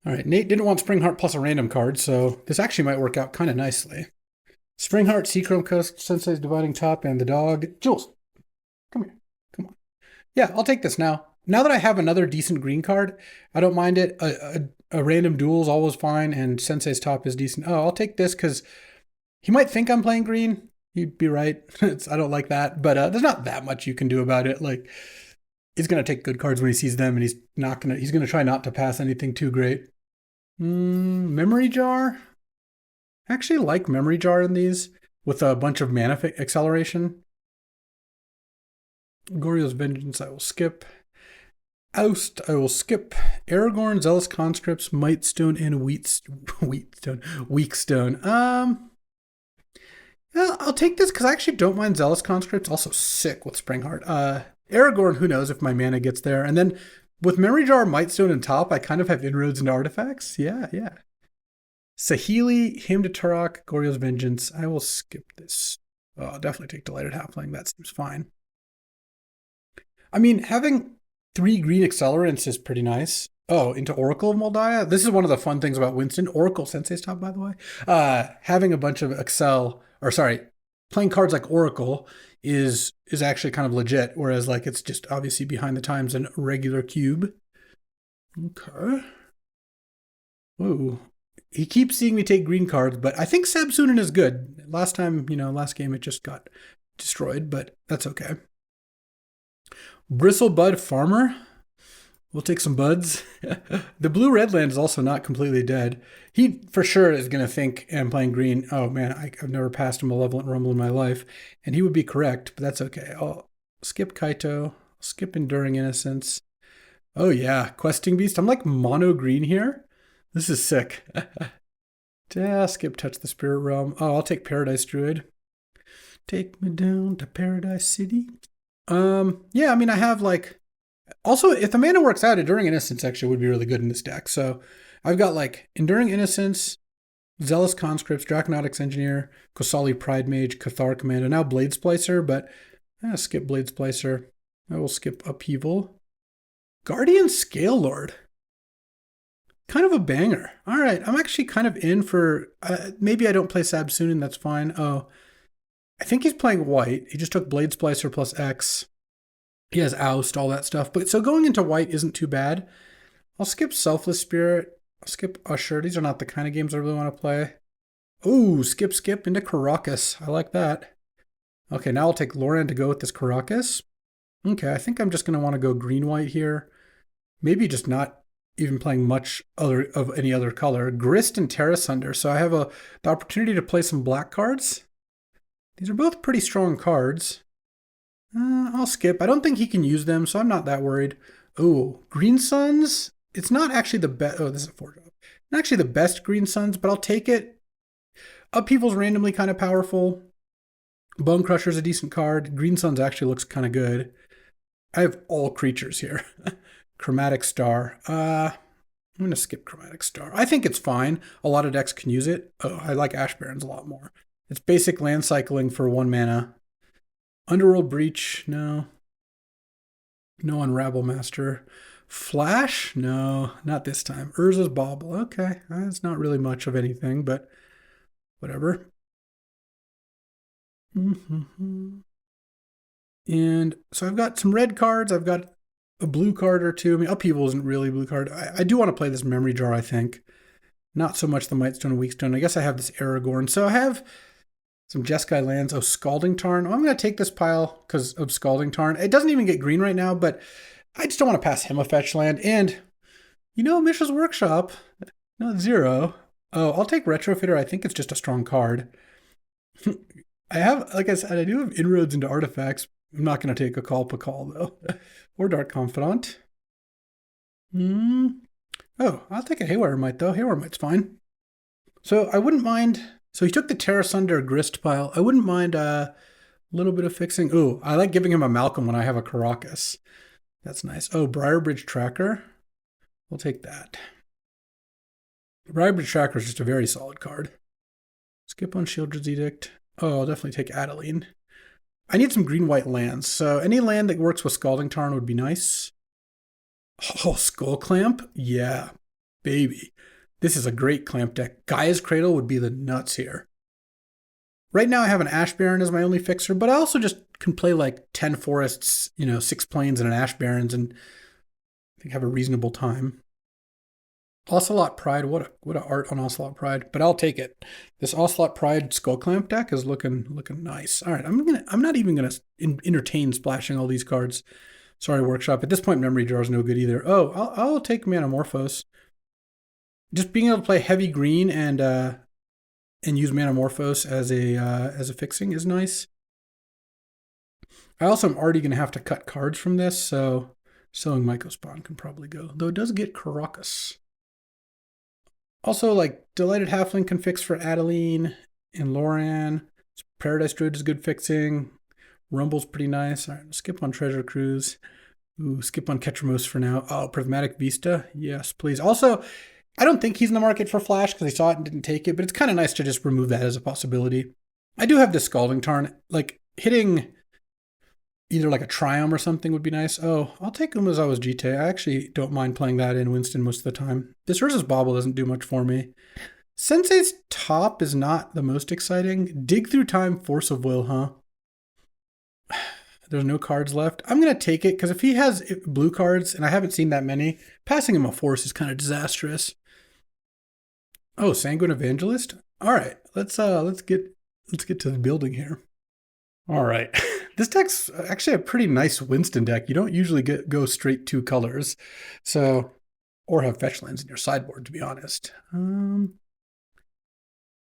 All right, Nate didn't want Springheart plus a random card, so this actually might work out kind of nicely. Springheart, Seachrome Coast, Sensei's Dividing Top, and the dog. Jules, come here. Come on. Yeah, I'll take this now. Now that I have another decent green card, I don't mind it. A random duel is always fine, and Sensei's Top is decent. Oh, I'll take this because he might think I'm playing green. He'd be right. I don't like that, but there's not that much you can do about it. Like, he's gonna take good cards when he sees them, and he's gonna try not to pass anything too great. Memory Jar. I actually like Memory Jar in these with a bunch of mana acceleration. Goryo's Vengeance, I will skip. Oust, I will skip. Aragorn, Zealous Conscripts, Mightstone, and Weakstone. Yeah, I'll take this because I actually don't mind Zealous Conscripts. Also sick with Springheart. Aragorn, who knows if my mana gets there. And then with Memory Jar, Mightstone, and top, I kind of have inroads into artifacts. Yeah. Saheeli, Hymn to Turok, Goryo's Vengeance. I will skip this. Oh, I'll definitely take Delighted Halfling. That seems fine. I mean, having 3 green accelerants is pretty nice. Oh, into Oracle of Moldiah? This is one of the fun things about Winston. Oracle Sensei's Top, by the way. Having a bunch of playing cards like Oracle is actually kind of legit, whereas like it's just obviously behind the times in regular cube. Okay. Ooh. He keeps seeing me take green cards, but I think Sabsunin is good. Last game it just got destroyed, but that's okay. Bristlebud Farmer. We'll take some buds. The blue-red land is also not completely dead. He for sure is going to think I'm playing green. Oh man, I've never passed a Malevolent Rumble in my life. And he would be correct, but that's okay. I'll skip Kaito. Skip Enduring Innocence. Oh yeah, Questing Beast. I'm like mono green here. This is sick. Yeah, skip Touch the Spirit Realm. Oh, I'll take Paradise Druid. Take me down to Paradise City. Yeah, I mean, I have like... Also, if the mana works out, Enduring Innocence actually would be really good in this deck. So I've got like Enduring Innocence, Zealous Conscripts, Draconautics Engineer, Kosali Pride Mage, Cathar Commando, now Blade Splicer, but I'll skip Blade Splicer. I will skip Upheaval. Guardian Scale Lord. Kind of a banger. All right, I'm actually kind of in for... maybe I don't play Sabsunin, that's fine. Oh, I think he's playing white. He just took Blade Splicer plus X. He has Oust, all that stuff. But so going into white isn't too bad. I'll skip Selfless Spirit. I'll skip Usher. These are not the kind of games I really want to play. Ooh, skip into Caracas. I like that. Okay, now I'll take Loran to go with this Caracas. Okay, I think I'm just going to want to go green-white here. Maybe just not even playing much of any other color. Grist and Terra Sunder. So I have the opportunity to play some black cards. These are both pretty strong cards. I'll skip. I don't think he can use them, so I'm not that worried. Oh, Green Suns. It's not actually the best. Oh, this is a 4-drop. Not actually the best Green Suns, but I'll take it. Upheaval's randomly kind of powerful. Bone Crusher's a decent card. Green Suns actually looks kind of good. I have all creatures here. Chromatic Star. I'm going to skip Chromatic Star. I think it's fine. A lot of decks can use it. Oh, I like Ash Barrens a lot more. It's basic land cycling for 1 mana. Underworld Breach, no. No Unravel Master. Flash? No, not this time. Urza's Bauble. Okay, that's not really much of anything, but whatever. And so I've got some red cards. I've got a blue card or two. I mean, Upheaval isn't really a blue card. I do want to play this Memory Jar, I think. Not so much the Mightstone and Weakstone. I guess I have this Aragorn. So I have some Jeskai lands. Oh, Scalding Tarn. Oh, I'm going to take this pile because of Scalding Tarn. It doesn't even get green right now, but I just don't want to pass him a fetch land. And, Mishra's Workshop, not 0. Oh, I'll take Retrofitter. I think it's just a strong card. I have, like I said, I do have inroads into artifacts. I'm not going to take a Call, though. Or Dark Confidant. Oh, I'll take a Haywire Mite, though. Haywire Mite's fine. So I wouldn't mind... So he took the Terra Sunder Grist pile. I wouldn't mind a little bit of fixing. Ooh, I like giving him a Malcolm when I have a Caracas. That's nice. Oh, Briarbridge Tracker. We'll take that. Briarbridge Tracker is just a very solid card. Skip on Shieldred's Edict. Oh, I'll definitely take Adeline. I need some green-white lands, so any land that works with Scalding Tarn would be nice. Oh, Skull Clamp? Yeah. baby. This is a great clamp deck. Gaia's Cradle would be the nuts here. Right now I have an Ash Baron as my only fixer, but I also just can play like 10 forests, 6 plains and an Ash Barons, and I think have a reasonable time. Ocelot Pride, what a art on Ocelot Pride, but I'll take it. This Ocelot Pride Skull Clamp deck is looking nice. All right, I'm not even gonna entertain splashing all these cards. Sorry, Workshop. At this point, Memory Jar is no good either. Oh, I'll take Manamorphose. Just being able to play heavy green and use Manamorphose as a fixing is nice. I also am already gonna have to cut cards from this, so selling Mycospawn can probably go. Though it does get Caracas. Also, like, Delighted Halfling can fix for Adeline and Loran. Paradise Druid is good fixing. Rumble's pretty nice. All right, skip on Treasure Cruise. Ooh, skip on Ketramose for now. Oh, Prismatic Vista. Yes, please. Also, I don't think he's in the market for Flash because he saw it and didn't take it, but it's kind of nice to just remove that as a possibility. I do have this Scalding Tarn. Like, hitting either like a Triumph or something would be nice. Oh, I'll take Umezawa's Jite. I actually don't mind playing that in Winston most of the time. This Urza's Bauble doesn't do much for me. Sensei's Top is not the most exciting. Dig Through Time, Force of Will, huh? There's no cards left. I'm going to take it because if he has blue cards, and I haven't seen that many, passing him a Force is kind of disastrous. Oh, Sanguine Evangelist? All right, let's get to the building here. All right. This deck's actually a pretty nice Winston deck. You don't usually go straight 2 colors, so, or have fetch lands in your sideboard, to be honest. I'm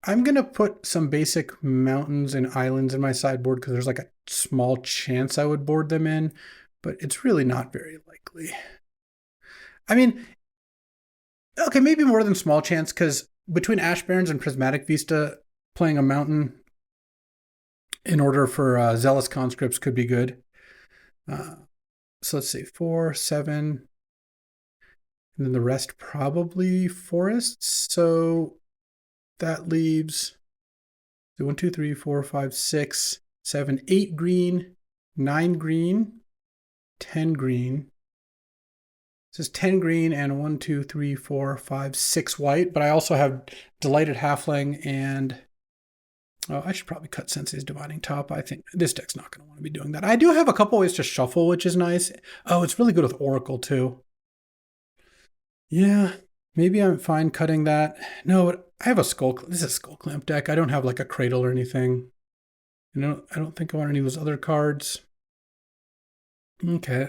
going to put some basic mountains and islands in my sideboard because there's like a small chance I would board them in, but it's really not very likely. I mean, okay, maybe more than small chance because between Ash Barons and Prismatic Vista, playing a mountain in order for Zealous Conscripts could be good. So let's see, 4, 7, and then the rest probably forests. So that leaves 1, 2, 3, 4, 5, 6, 7, 8 green, 9 green, 10 green. This is 10 green and 1, 2, 3, 4, 5, 6 white. But I also have Delighted Halfling and I should probably cut Sensei's Dividing Top. I think this deck's not going to want to be doing that. I do have a couple ways to shuffle, which is nice. Oh, it's really good with Oracle, too. Yeah, maybe I'm fine cutting that. No, but I have a Skull... This is a Skull Clamp deck. I don't have, like, a Cradle or anything. I don't think I want any of those other cards. Okay.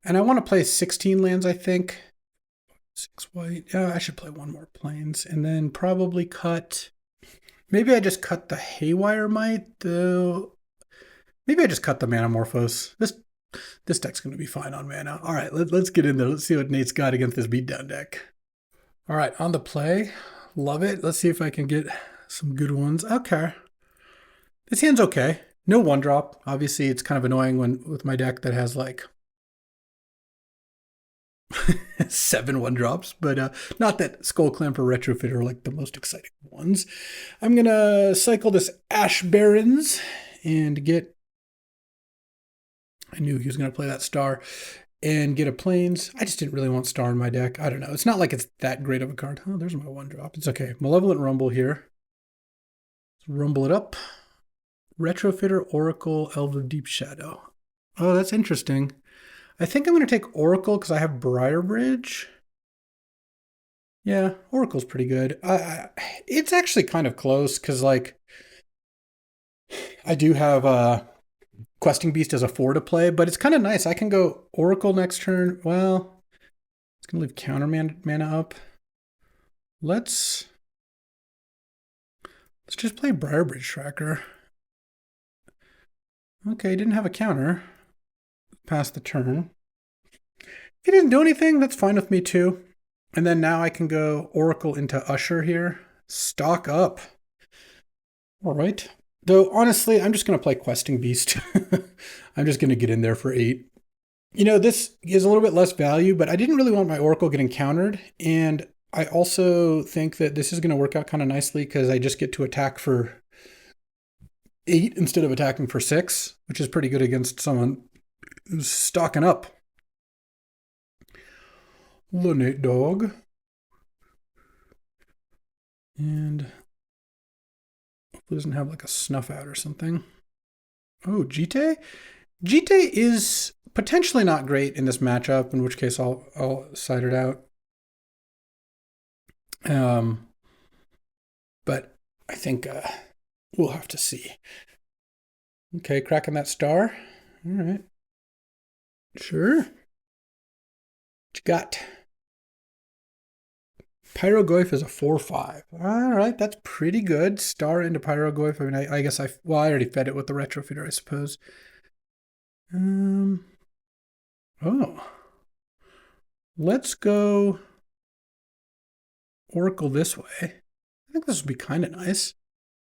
And I want to play 16 lands, I think. 6 white. Yeah, I should play 1 more Plains. And then probably cut... Maybe I just cut the Haywire Might, though. Maybe I just cut the Manamorphose. This deck's going to be fine on mana. All right, let's get in there. Let's see what Nate's got against this beatdown deck. All right, on the play. Love it. Let's see if I can get some good ones. Okay. This hand's okay. No 1-drop. Obviously, it's kind of annoying with my deck that has like 7 1-drops, but not that Skull Clamp or Retrofit are like the most exciting ones. I'm going to cycle this Ash Barons and get... I knew he was going to play that Star and get a Plains. I just didn't really want Star in my deck. I don't know. It's not like it's that great of a card. Oh, there's my 1-drop. It's okay. Malevolent Rumble here. Let's rumble it up. Retrofitter, Oracle, Elder Deep Shadow. Oh, that's interesting. I think I'm going to take Oracle because I have Briarbridge. Yeah, Oracle's pretty good. It's actually kind of close because, like, I do have Questing Beast as a 4 to play, but it's kind of nice. I can go Oracle next turn. Well, it's going to leave counter mana up. Let's just play Briarbridge Tracker. Okay, didn't have a counter. Pass the turn. He didn't do anything. That's fine with me too. And then now I can go Oracle into Usher here. Stock up. All right. Though, honestly, I'm just going to play Questing Beast. I'm just going to get in there for 8. This is a little bit less value, but I didn't really want my Oracle getting countered. And I also think that this is going to work out kind of nicely because I just get to attack for 8 instead of attacking for 6, which is pretty good against someone who's stocking up. The Nate Dog. And hopefully doesn't have like a snuff out or something. Oh, Jite? Jite is potentially not great in this matchup, in which case I'll side it out. But I think we'll have to see. Okay, cracking that star. All right. Sure. What you got? Pyrogoyf is a 4/5. All right, that's pretty good. Star into Pyrogoyf. I mean, I guess I already fed it with the retrofitter, I suppose. Oh. Let's go Oracle this way. I think this would be kind of nice.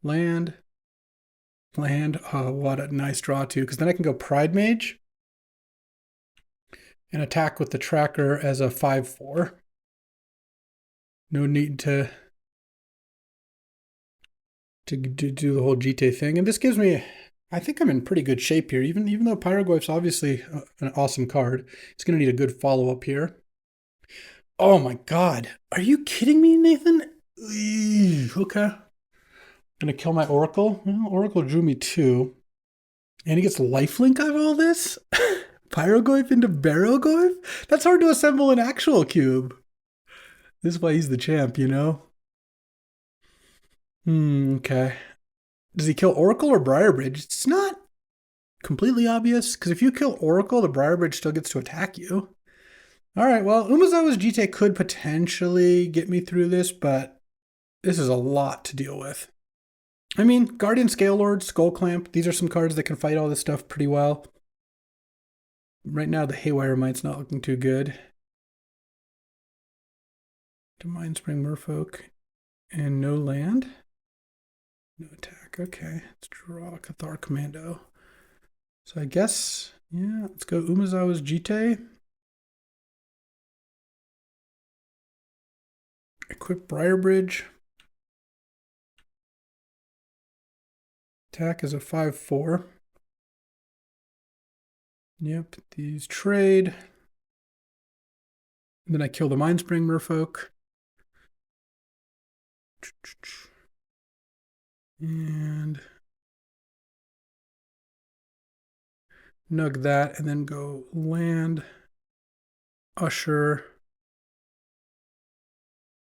Land. Oh, what a nice draw, too, because then I can go Pride Mage and attack with the tracker as a 5/4. No need to do the whole GT thing. And this gives me, I think I'm in pretty good shape here, even though Pyrogoyf's obviously an awesome card. It's going to need a good follow-up here. Oh my god. Are you kidding me, Nathan? Okay. I'm going to kill my Oracle. Well, Oracle drew me 2. And he gets lifelink out of all this? Pyrogoyf into Barogoyf? That's hard to assemble an actual cube. This is why he's the champ, you know? Okay. Does he kill Oracle or Briarbridge? It's not completely obvious, because if you kill Oracle, the Briarbridge still gets to attack you. All right, well, Umezawa's Jite could potentially get me through this, but this is a lot to deal with. I mean, Guardian Scalelord, Skull Clamp, these are some cards that can fight all this stuff pretty well. Right now, the Haywire Mite's not looking too good. To Mindspring Merfolk. And no land. No attack. Okay, let's draw Cathar Commando. So I guess, yeah, let's go Umezawa's Jite. Equip Briarbridge. Attack is a 5/4. Yep, these trade. And then I kill the Mindspring Merfolk. And nug that, and then go land, Usher,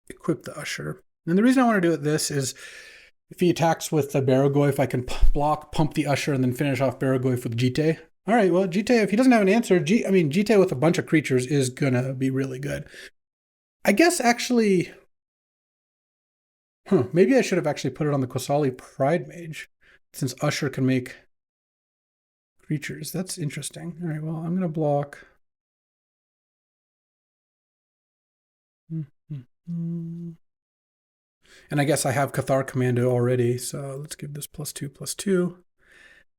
equip the Usher. And the reason I want to do it this is if he attacks with the Barogoyf, I can block, pump the Usher, and then finish off Barogoyf with Jite. All right, well, Jite, if he doesn't have an answer, Jite with a bunch of creatures is going to be really good. I guess actually, maybe I should have actually put it on the Qasali Pride Mage, since Usher can make creatures. That's interesting. All right, well, I'm going to block. And I guess I have Cathar Commando already, so let's give this +2/+2.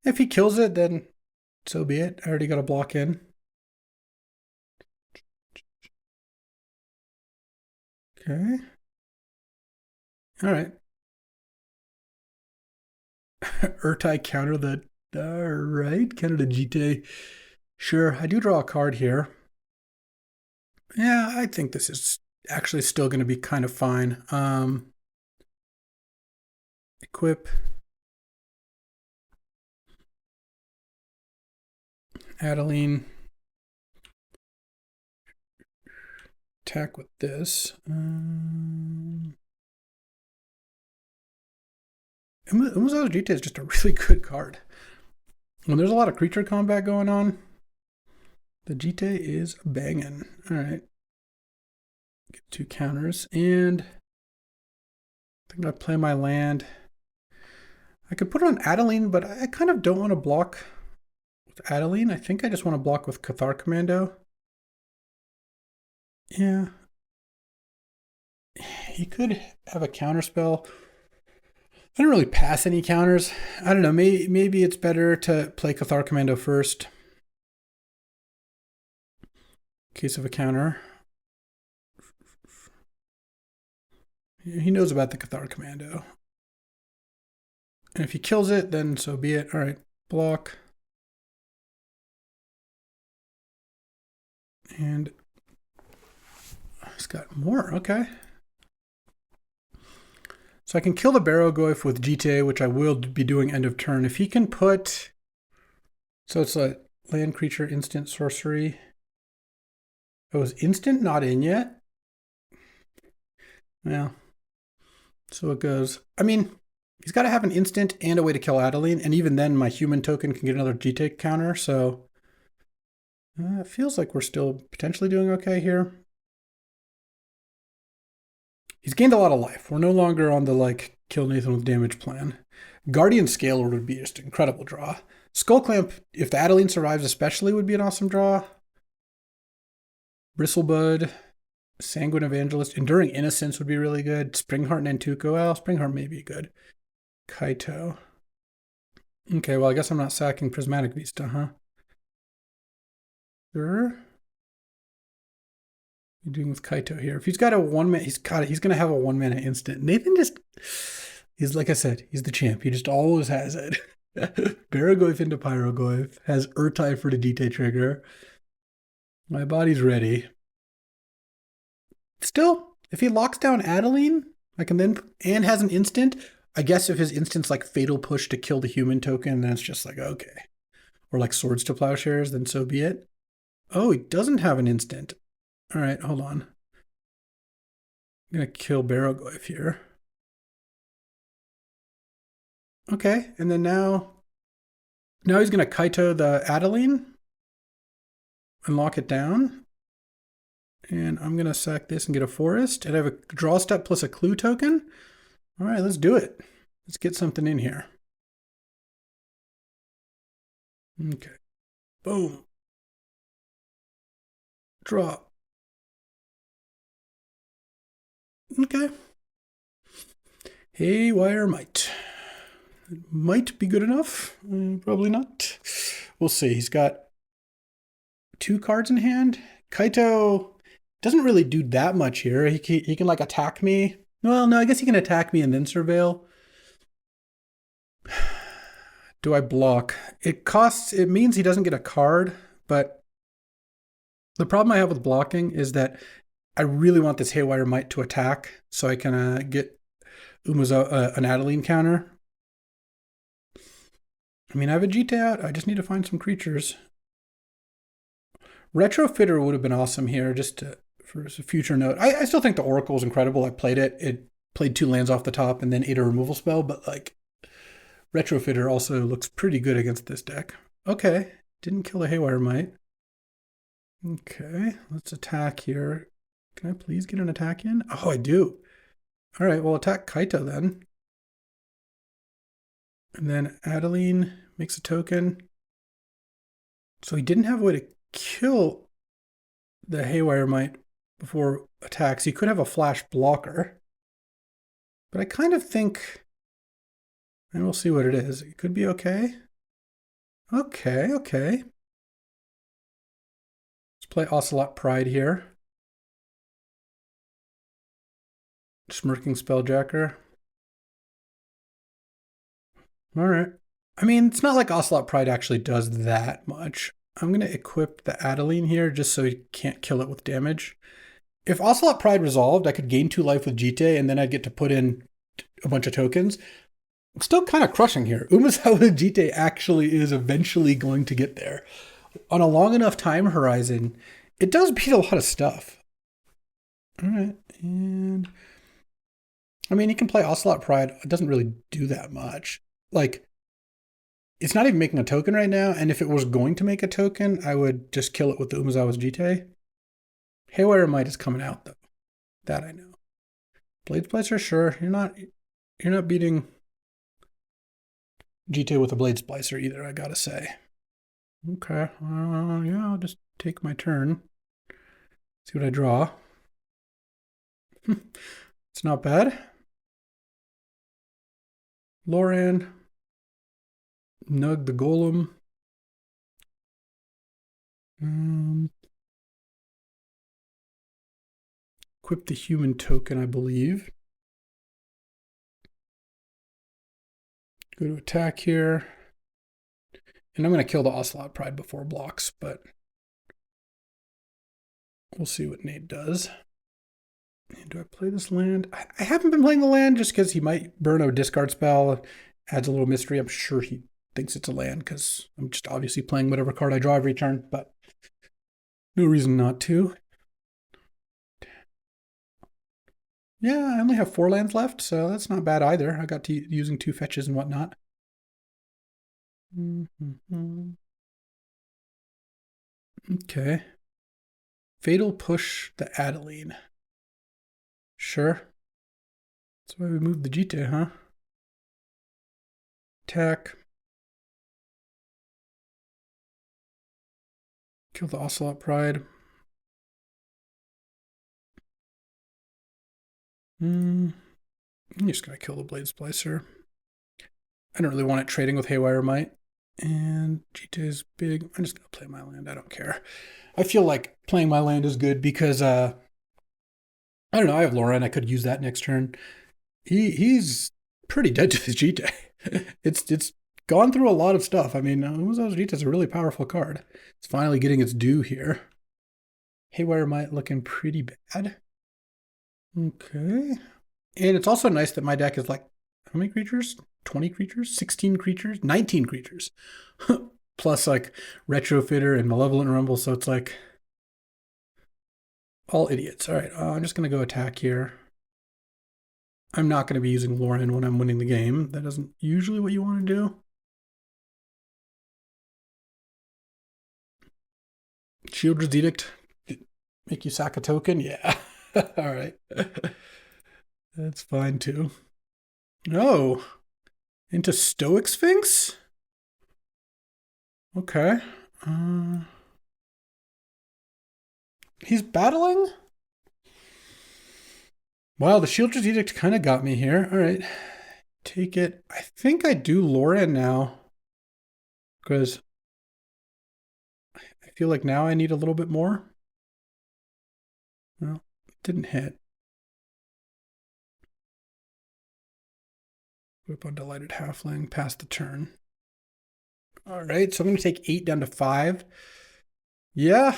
If he kills it, then so be it. I already got a block in. Okay. All right. Urtai counter the... All right. Counter the Jite. Sure. I do draw a card here. Yeah, I think this is actually still going to be kind of fine. Equip. Adeline. Attack with this. Umezawa's Jite is just a really good card. When there's a lot of creature combat going on, the Jite is banging. All right. Get 2 counters. And I think I play my land. I could put it on Adeline, but I kind of don't want to block with Adeline. I think I just want to block with Cathar Commando. Yeah. He could have a counter spell. I don't really pass any counters. I don't know. Maybe it's better to play Cathar Commando first. In case of a counter. He knows about the Cathar Commando. And if he kills it, then so be it. All right, block. And he's got more. Okay. So So I can kill the Barrogoyf with GTA, which I will be doing end of turn. If he can put... So it's a land creature, instant sorcery. Oh, is instant not in yet? Yeah. So it goes. I mean, he's got to have an instant and a way to kill Adeline, and even then my human token can get another GTA counter, so... it feels like we're still potentially doing okay here. He's gained a lot of life. We're no longer on the, like, kill Nathan with damage plan. Guardian Scaler would be just an incredible draw. Skullclamp, if the Adeline survives especially, would be an awesome draw. Bristlebud, Sanguine Evangelist, Enduring Innocence would be really good. Springheart Nantuko, well, Springheart may be good. Kaito. Okay, well, I guess I'm not sacking Prismatic Vista, huh? Sure. You're doing with Kaito here. If he's got a 1 mana, he's gonna have a 1 mana instant. Nathan just, he's, like I said, he's the champ. He just always has it. Barrogoyf into Pyrogoyf, has Urtai for the DT trigger. My body's ready. Still, if he locks down Adeline, I can then, and has an instant, I guess if his instant's like Fatal Push to kill the human token, then it's just like, okay. Or like Swords to Plowshares, then so be it. Oh, he doesn't have an instant. All right, hold on. I'm going to kill Barrogoyf here. Okay, and then now he's going to Kaito the Adeline and lock it down. And I'm going to sack this and get a forest. And I have a draw step plus a clue token. All right, let's do it. Let's get something in here. Okay. Boom. Draw. Okay. Haywire Might. It might be good enough. Probably not. We'll see. He's got 2 cards in hand. Kaito doesn't really do that much here. He can like attack me. Well, no, I guess he can attack me and then surveil. Do I block? It means he doesn't get a card, but the problem I have with blocking is that I really want this Haywire Might to attack so I can get an Adeline counter. I mean, I have a GTA out. I just need to find some creatures. Retrofitter would have been awesome here, just for a future note. I still think the Oracle is incredible. I played it. It played 2 lands off the top and then ate a removal spell, but like Retrofitter also looks pretty good against this deck. Okay, didn't kill the Haywire Might. Okay, let's attack here. Can I please get an attack in? Oh, I do. All right, well, attack Kaito then. And then Adeline makes a token. So he didn't have a way to kill the Haywire Might before attacks. He could have a flash blocker. But I kind of think, and we'll see what it is. It could be okay. Okay. Let's play Ocelot Pride here. Smirking Spelljacker. All right. I mean, it's not like Ocelot Pride actually does that much. I'm going to equip the Adeline here just so he can't kill it with damage. If Ocelot Pride resolved, I could gain 2 life with Jite, and then I'd get to put in a bunch of tokens. I'm still kind of crushing here. Umezawa Jite actually is eventually going to get there. On a long enough time horizon, it does beat a lot of stuff. All right, and I mean, he can play Ocelot Pride. It doesn't really do that much. Like, it's not even making a token right now, and if it was going to make a token, I would just kill it with the Umezawa's Jite. Haywire Might is coming out, though. That I know. Blade Splicer, sure. You're not beating Jite with a Blade Splicer either, I gotta say. Okay, yeah, I'll just take my turn. See what I draw. It's not bad. Loran. Nug the Golem. Equip the human token, I believe. Go to attack here. And I'm going to kill the Ocelot Pride before blocks, but we'll see what Nate does. And do I play this land? I haven't been playing the land just because he might burn a discard spell. Adds a little mystery. I'm sure he thinks it's a land because I'm just obviously playing whatever card I draw every turn, but no reason not to. Yeah, I only have 4 lands left, so that's not bad either. I got to using 2 fetches and whatnot. Okay. Fatal Push the Adeline. Sure. That's why we moved the Jite, huh? Attack. Kill the Ocelot Pride. I'm just gonna kill the Blade Splicer. I don't really want it trading with Haywire Might. And Jite is big. I'm just gonna play my land. I don't care. I feel like playing my land is good because I don't know, I have Lauren. I could use that next turn. He's pretty dead to his Jite. It's gone through a lot of stuff. I mean, Uzo's Jite is a really powerful card. It's finally getting its due here. Haywire Might looking pretty bad. Okay. And it's also nice that my deck is like, how many creatures? 20 creatures? 16 creatures? 19 creatures. Plus like Retrofitter and Malevolent Rumble, so it's like all idiots. All right, I'm just going to go attack here. I'm not going to be using Lauren when I'm winning the game. That isn't usually what you want to do. Shieldred's Edict. Make you sack a token? Yeah. All right. That's fine too. Oh. Into Stoic Sphinx? Okay. He's battling? Wow, the Shieldred's Edict kind of got me here. All right. Take it. I think I do Lauren now. Because I feel like now I need a little bit more. Well, it didn't hit. Whip on Delighted Halfling, pass the turn. All right, so I'm going to take 8 down to 5. Yeah.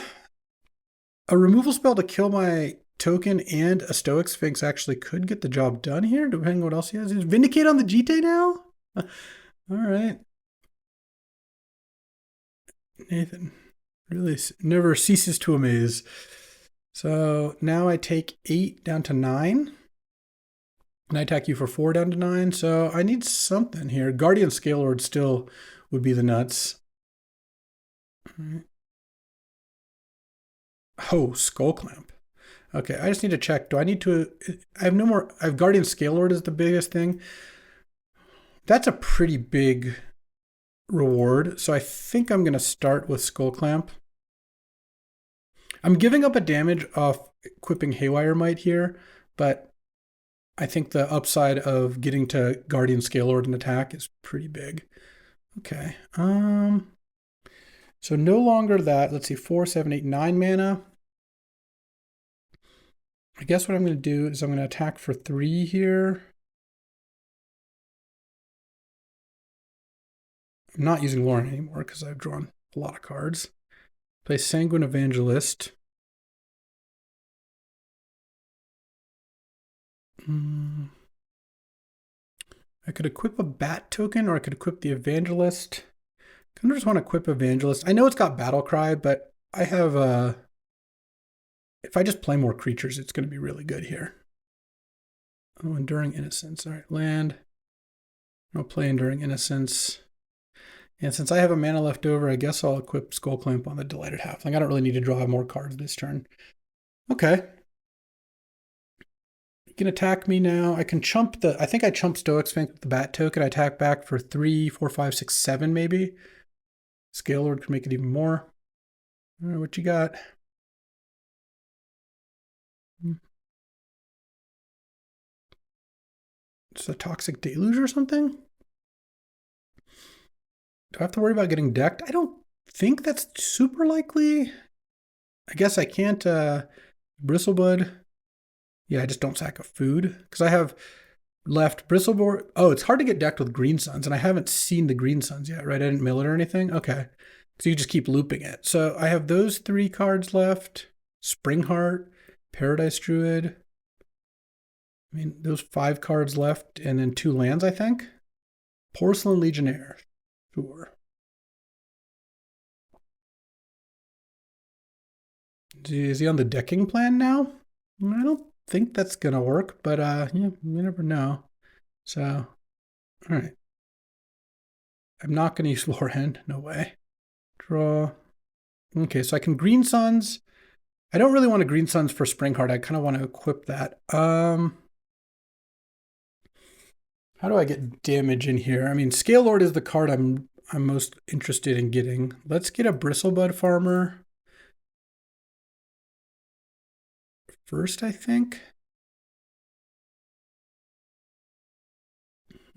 A removal spell to kill my token and a Stoic Sphinx actually could get the job done here, depending on what else he has. Is Vindicate on the Jite now? All right. Nathan really never ceases to amaze. So now I take 8 down to 9. And I attack you for 4 down to 9. So I need something here. Guardian Scalelord still would be the nuts. Oh, Skull Clamp. Okay, I just need to check. Do I need to... I have no more... I have Guardian Scalelord is the biggest thing. That's a pretty big reward. So I think I'm going to start with Skull Clamp. I'm giving up a damage off equipping Haywire Might here, but I think the upside of getting to Guardian Scalelord and attack is pretty big. Okay. So no longer that. Let's see, 4, 7, 8, 9 mana. I guess what I'm going to do is I'm going to attack for 3 here. I'm not using Lauren anymore because I've drawn a lot of cards. Play Sanguine Evangelist. I could equip a Bat token or I could equip the Evangelist. I kind of just want to equip Evangelist. I know it's got Battle Cry, but I have if I just play more creatures, it's going to be really good here. Oh, Enduring Innocence. All right, land. I'll play Enduring Innocence. And since I have a mana left over, I guess I'll equip Skull Clamp on the Delighted Halfling. I don't really need to draw more cards this turn. Okay. You can attack me now. I can chump the... I think I chump Stoic Sphinx with the Bat token. I attack back for 3, 4, 5, 6, 7 maybe. Scalelord can make it even more. All right, what you got? It's a Toxic Deluge or something? Do I have to worry about getting decked? I don't think that's super likely. I guess I can't Bristlebud. Yeah, I just don't sack a food because I have left Bristlebud. Oh, it's hard to get decked with Green Suns, and I haven't seen the Green Suns yet, right? I didn't mill it or anything. Okay. So you just keep looping it. So I have those 3 cards left. Springheart, Paradise Druid. I mean, those 5 cards left and then 2 lands, I think. Porcelain Legionnaire. Sure. Is he on the decking plan now? I don't think that's gonna work, but yeah, you never know. So, all right. I'm not gonna use Loran. No way. Draw. Okay, so I can Green Suns. I don't really want to Green Suns for Springheart. I kind of want to equip that. How do I get damage in here? I mean, Scale Lord is the card I'm most interested in getting. Let's get a Bristlebud Farmer first, I think.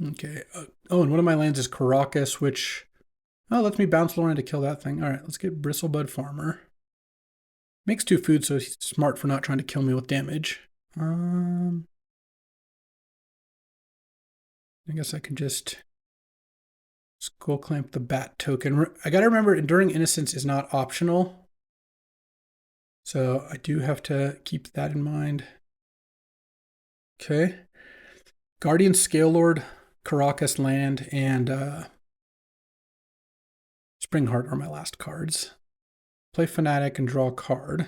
Okay. Oh, and one of my lands is Caracas, which lets me bounce Lauren to kill that thing. All right, let's get Bristlebud Farmer. Makes 2 food, so he's smart for not trying to kill me with damage. I guess I can just Skull Clamp the Bat token. I gotta remember, Enduring Innocence is not optional. So I do have to keep that in mind. Okay. Guardian Scale Lord, Caracas Land, and Springheart are my last cards. Play Fanatic and draw a card.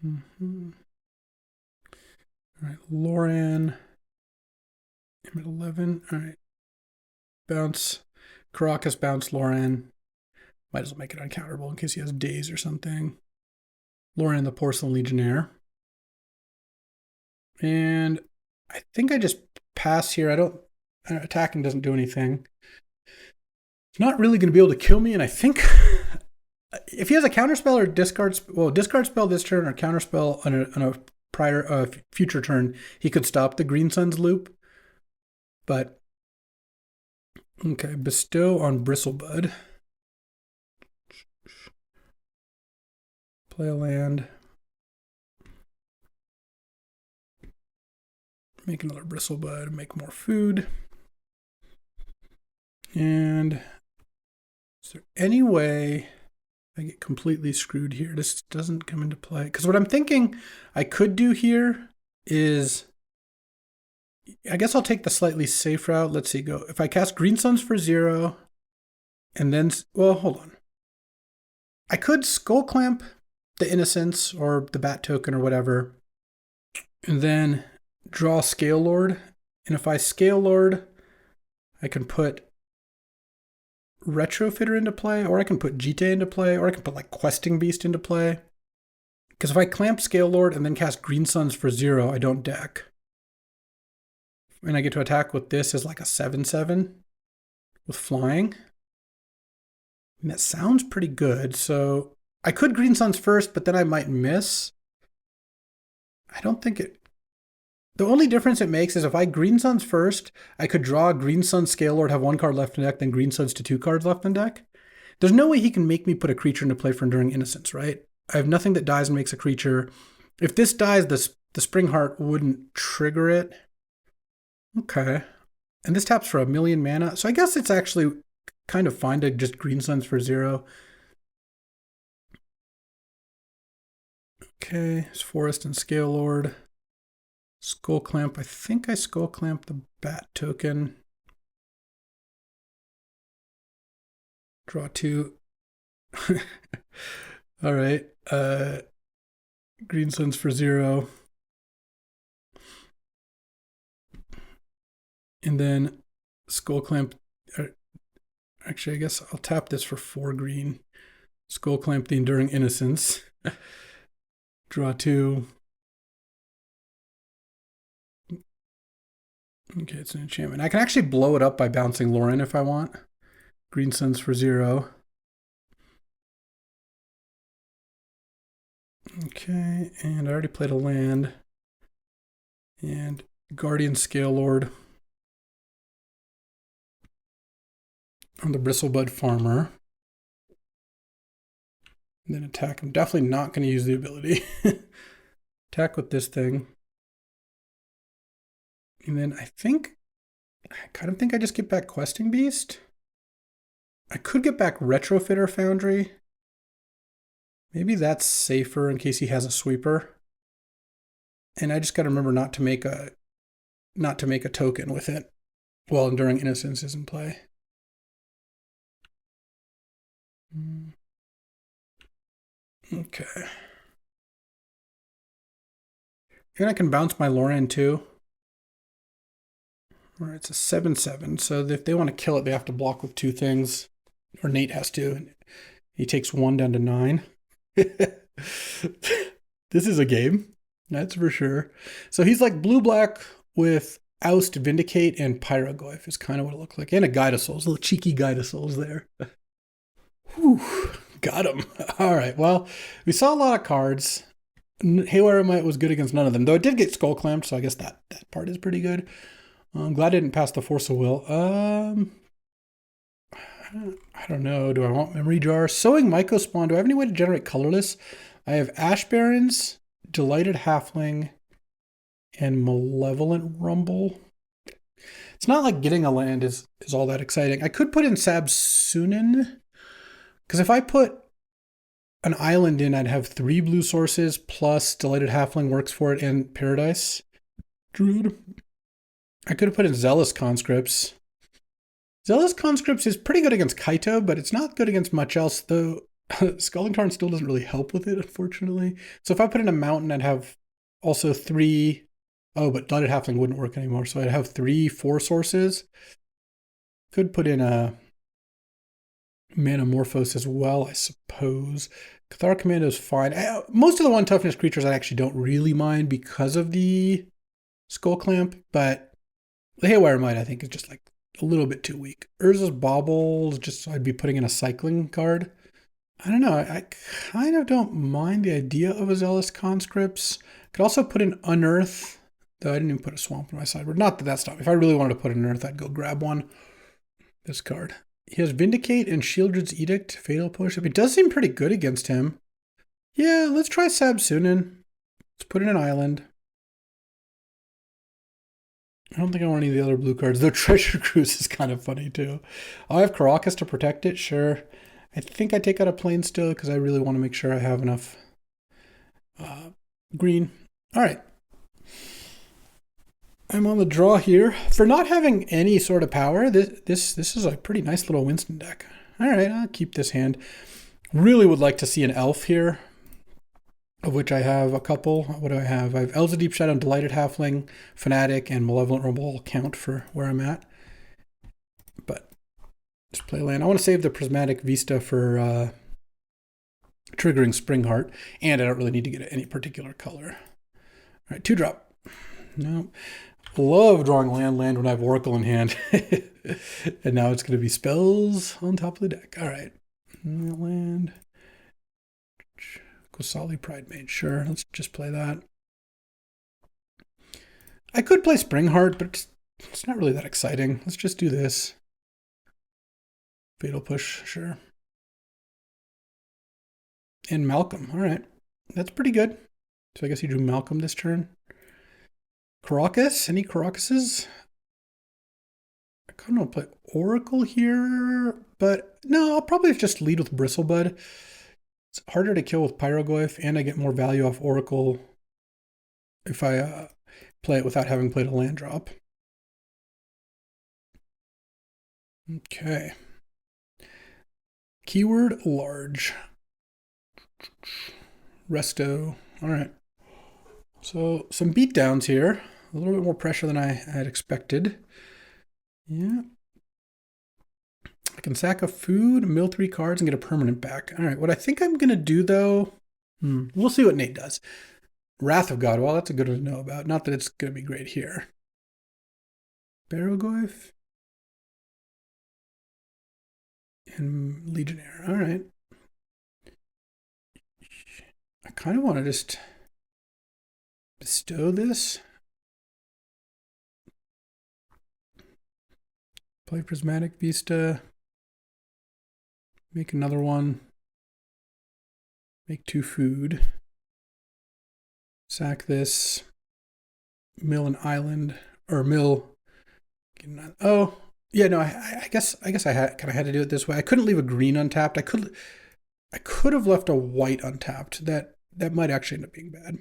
All right, Loran. I'm at 11. All right. Bounce. Caracas, bounce Loran. Might as well make it uncounterable in case he has days or something. Loran, the Porcelain Legionnaire. And I think I just pass here. Attacking doesn't do anything. It's not really going to be able to kill me, and I think if he has a counterspell or discard spell this turn or counterspell on a prior future turn, he could stop the Green Sun's loop. But okay, bestow on Bristlebud. Play a land. Make another Bristlebud, make more food. And is there any way I get completely screwed here? This doesn't come into play. Because what I'm thinking I could do here is, I guess I'll take the slightly safe route. Let's see, go. If I cast Green Suns for 0, and then, well, hold on. I could Skull Clamp the Innocence or the Bat token or whatever, and then draw Scale Lord. And if I Scale Lord, I can put Retrofitter into play, or I can put Jite into play, or I can put like Questing Beast into play. Because if I clamp Scale Lord and then cast Green Suns for 0, I don't deck. And I get to attack with this as like a 7/7 with flying. And that sounds pretty good. So I could Green Suns first, but then I might miss. I don't think it... The only difference it makes is if I Green Suns first, I could draw Green Sun Scale Lord, have 1 card left in deck, then Green Suns to 2 cards left in deck. There's no way he can make me put a creature into play for Enduring Innocence, right? I have nothing that dies and makes a creature. If this dies, the Springheart wouldn't trigger it. Okay. And this taps for 1,000,000 mana. So I guess it's actually kind of fine to just Green Suns for 0. Okay, it's Forest and Scale Lord. Skull Clamp. I think I Skull Clamp the Bat token. Draw 2. All right. Green Suns for 0. And then Skull Clamp. Actually, I guess I'll tap this for 4 green. Skull Clamp the Enduring Innocence. Draw 2. Okay, it's an enchantment. I can actually blow it up by bouncing Lauren if I want. Green Suns for 0. Okay, and I already played a land. And Guardian Scale Lord on the Bristlebud Farmer. And then attack. I'm definitely not going to use the ability. Attack with this thing. And then I kind of think I just get back Questing Beast. I could get back Retrofitter Foundry. Maybe that's safer in case he has a sweeper. And I just got to remember not to make a token with it while Enduring Innocence is in play. Okay. And I can bounce my Loran too. All right, it's a 7/7. So if they want to kill it, they have to block with 2 things. Or Nate has to. He takes 1 down to 9. This is a game. That's for sure. So he's like blue-black with Oust, Vindicate, and Pyroglyph is kind of what it looked like. And a Guide of Souls. A little cheeky Guide of Souls there. Whew. Got him. All right. Well, we saw a lot of cards. Haywire Might was good against none of them. Though it did get Skull Clamped, so I guess that part is pretty good. I'm glad I didn't pass the Force of Will. I don't know. Do I want Memory Jar? Sowing Mycospawn. Do I have any way to generate colorless? I have Ash Barrens, Delighted Halfling, and Malevolent Rumble. It's not like getting a land is all that exciting. I could put in Sabsunin, because if I put an island in, I'd have 3 blue sources, plus Delighted Halfling works for it, and Paradise Druid. I could have put in Zealous Conscripts. Zealous Conscripts is pretty good against Kaito, but it's not good against much else, though. Scalding Tarn still doesn't really help with it, unfortunately. So if I put in a mountain, I'd have also 3... Oh, but Dotted Halfling wouldn't work anymore, so I'd have 3 4 sources. Could put in a Manamorphose as well, I suppose. Cathar Commando is fine. Most of the 1 toughness creatures I actually don't really mind because of the Skull Clamp, but the Haywire Might, I think, is just like a little bit too weak. Urza's Baubles, just so I'd be putting in a cycling card. I don't know. I kind of don't mind the idea of a Zealous Conscripts. Could also put in Unearth, though I didn't even put a Swamp on my sideboard. Not that that's not. If I really wanted to put an Unearth, I'd go grab one. This card. He has Vindicate and Sheoldred's Edict, Fatal Push. It does seem pretty good against him. Yeah, let's try Sabsunin. Let's put in an island. I don't think I want any of the other blue cards. Though Treasure Cruise is kind of funny too. I have Caracas to protect it, sure. I think I take out a plane still because I really want to make sure I have enough green. All right. I'm on the draw here. For not having any sort of power, this is a pretty nice little Winston deck. All right, I'll keep this hand. Really would like to see an elf here, of which I have a couple. What do I have? I have Elves of Deep Shadow, Delighted Halfling, Fanatic, and Malevolent Rumble all count for where I'm at. But just play land. I want to save the Prismatic Vista for triggering Springheart, and I don't really need to get any particular color. All right, 2-drop. No. Love drawing land when I have Oracle in hand. And now it's going to be spells on top of the deck. All right. Land. Kosali Pride Mage. Sure, let's just play that. I could play Springheart, but it's not really that exciting. Let's just do this. Fatal Push, sure. And Malcolm. All right. That's pretty good. So I guess you drew Malcolm this turn. Caracas? Any Caracases? I kind of want to play Oracle here, but no, I'll probably just lead with Bristlebud. It's harder to kill with Pyroglyph, and I get more value off Oracle if I play it without having played a land drop. Okay. Keyword large. Resto. All right. So some beatdowns here. A little bit more pressure than I had expected. Yeah. I can sack a food, mill 3 cards, and get a permanent back. All right. What I think I'm going to do, though, we'll see what Nate does. Wrath of God. Well, that's a good one to know about. Not that it's going to be great here. Barrowgoyf. And Legionnaire. All right. I kind of want to just bestow this. Play Prismatic Vista. Make another one. Make 2 food. Sack this. Mill an island. Or mill. Oh, yeah, no, I guess I had to do it this way. I couldn't leave a green untapped. I could. I could have left a white untapped. That might actually end up being bad.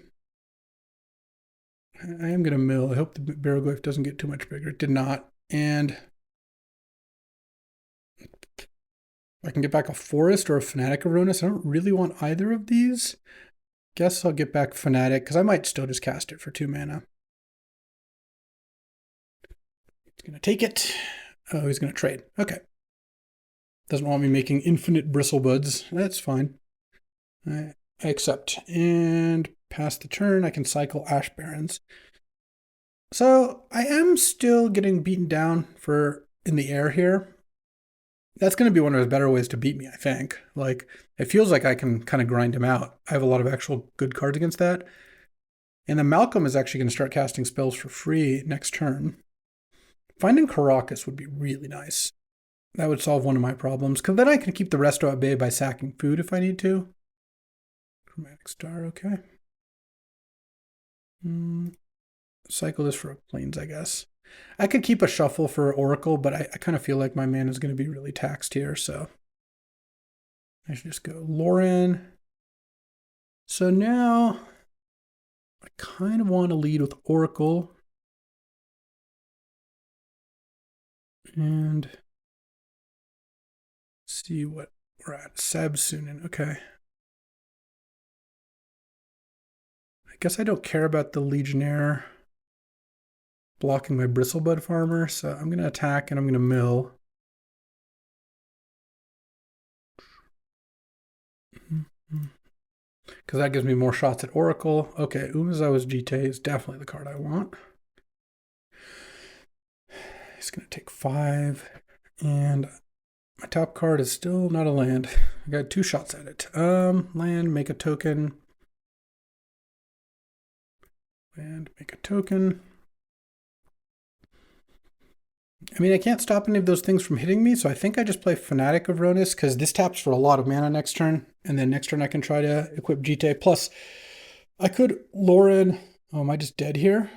I am going to mill. I hope the Baroglyph doesn't get too much bigger. It did not. And I can get back a Forest or a Fanatic of Ruinous. I don't really want either of these. Guess I'll get back Fanatic, because I might still just cast it for 2 mana. He's going to take it. Oh, he's going to trade. Okay. Doesn't want me making infinite Bristlebuds. That's fine. I accept. And pass the turn. I can cycle Ash Barrens. So I am still getting beaten down for in the air here. That's going to be one of his better ways to beat me, I think. Like, it feels like I can kind of grind him out. I have a lot of actual good cards against that. And then Malcolm is actually going to start casting spells for free next turn. Finding Caracas would be really nice. That would solve one of my problems, because then I can keep the resto at bay by sacking food if I need to. Chromatic Star, okay. Cycle this for a Plains, I guess. I could keep a shuffle for Oracle, but I kind of feel like my mana is going to be really taxed here, so I should just go Lauren. So now I kind of want to lead with Oracle. And see what we're at. Sabsunin, okay. I guess I don't care about the Legionnaire blocking my Bristlebud Farmer, so I'm going to attack and I'm going to mill. Because that gives me more shots at Oracle. Okay, Umezawa's Jite is definitely the card I want. He's going to take 5. And my top card is still not a land. I got 2 shots at it. Land, make a token. Land, make a token. I mean, I can't stop any of those things from hitting me, so I think I just play Fanatic of Ronus, because this taps for a lot of mana next turn, and then next turn I can try to equip Jite. Plus, I could Lauren... Oh, am I just dead here?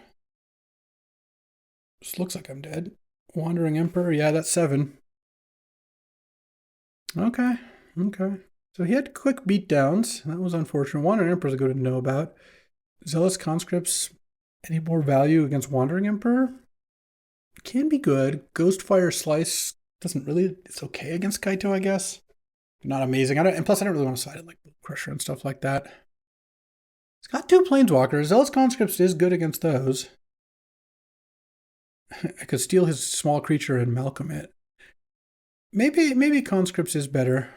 This looks like I'm dead. Wandering Emperor, yeah, that's 7. Okay. So he had quick beatdowns. That was unfortunate. Wandering Emperor is good to know about. Zealous Conscripts, any more value against Wandering Emperor? Can be good. Ghostfire Slice doesn't really... It's okay against Kaito, I guess. Not amazing. And plus, I don't really want to side it like Crusher and stuff like that. It's got 2 Planeswalkers. Zealous Conscripts is good against those. I could steal his small creature and Malcolm it. Maybe Conscripts is better.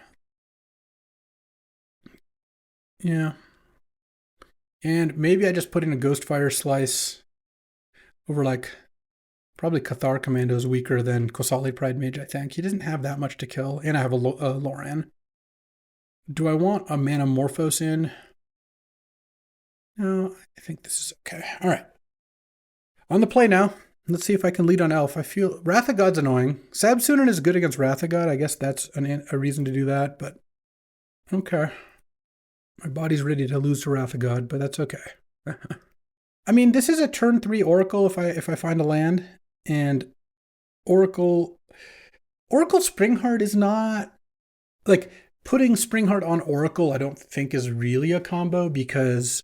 Yeah. And maybe I just put in a Ghostfire Slice over like... Probably Cathar Commando is weaker than Kosali Pride Mage, I think. He doesn't have that much to kill. And I have a Loran. Do I want a Manamorphose in? No, I think this is okay. All right. On the play now. Let's see if I can lead on Elf. I feel Wrath of God's annoying. Sabsunin is good against Wrath of God. I guess that's a reason to do that, but okay. My body's ready to lose to Wrath of God, but that's okay. I mean, this is a turn 3 Oracle if I find a land. And Oracle Springheart is not... Like, putting Springheart on Oracle I don't think is really a combo, because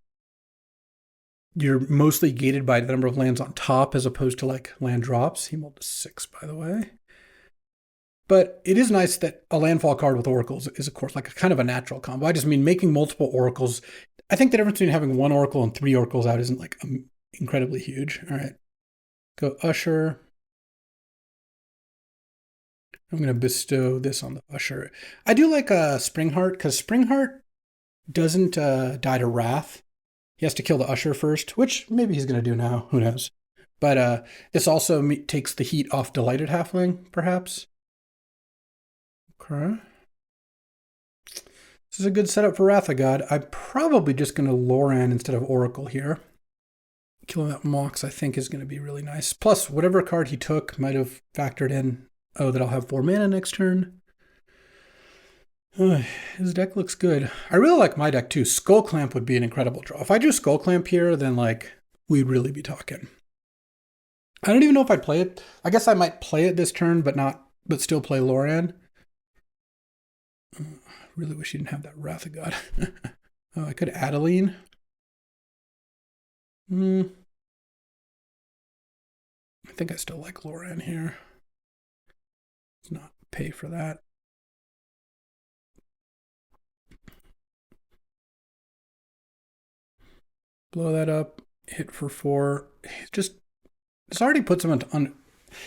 you're mostly gated by the number of lands on top as opposed to, like, land drops. He mulled to 6, by the way. But it is nice that a landfall card with Oracles is, of course, like a kind of a natural combo. I just mean making multiple Oracles. I think the difference between having 1 Oracle and 3 Oracles out isn't, like, incredibly huge. All right. Go Usher. I'm going to bestow this on the Usher. I do like Springheart, because Springheart doesn't die to Wrath. He has to kill the Usher first, which maybe he's going to do now. Who knows? But this also takes the heat off Delighted Halfling, perhaps. Okay. This is a good setup for Wrath of God. I'm probably just going to Loran instead of Oracle here. Killing that Mox, I think, is going to be really nice. Plus, whatever card he took might have factored in, oh, that I'll have 4 mana next turn. His deck looks good. I really like my deck, too. Skull Clamp would be an incredible draw. If I drew Skull Clamp here, then, like, we'd really be talking. I don't even know if I'd play it. I guess I might play it this turn, but still play Loran. Really wish he didn't have that Wrath of God. Oh, I could Adeline. I think I still like Loran here. Let's not pay for that. Blow that up. Hit for 4. This already puts him on.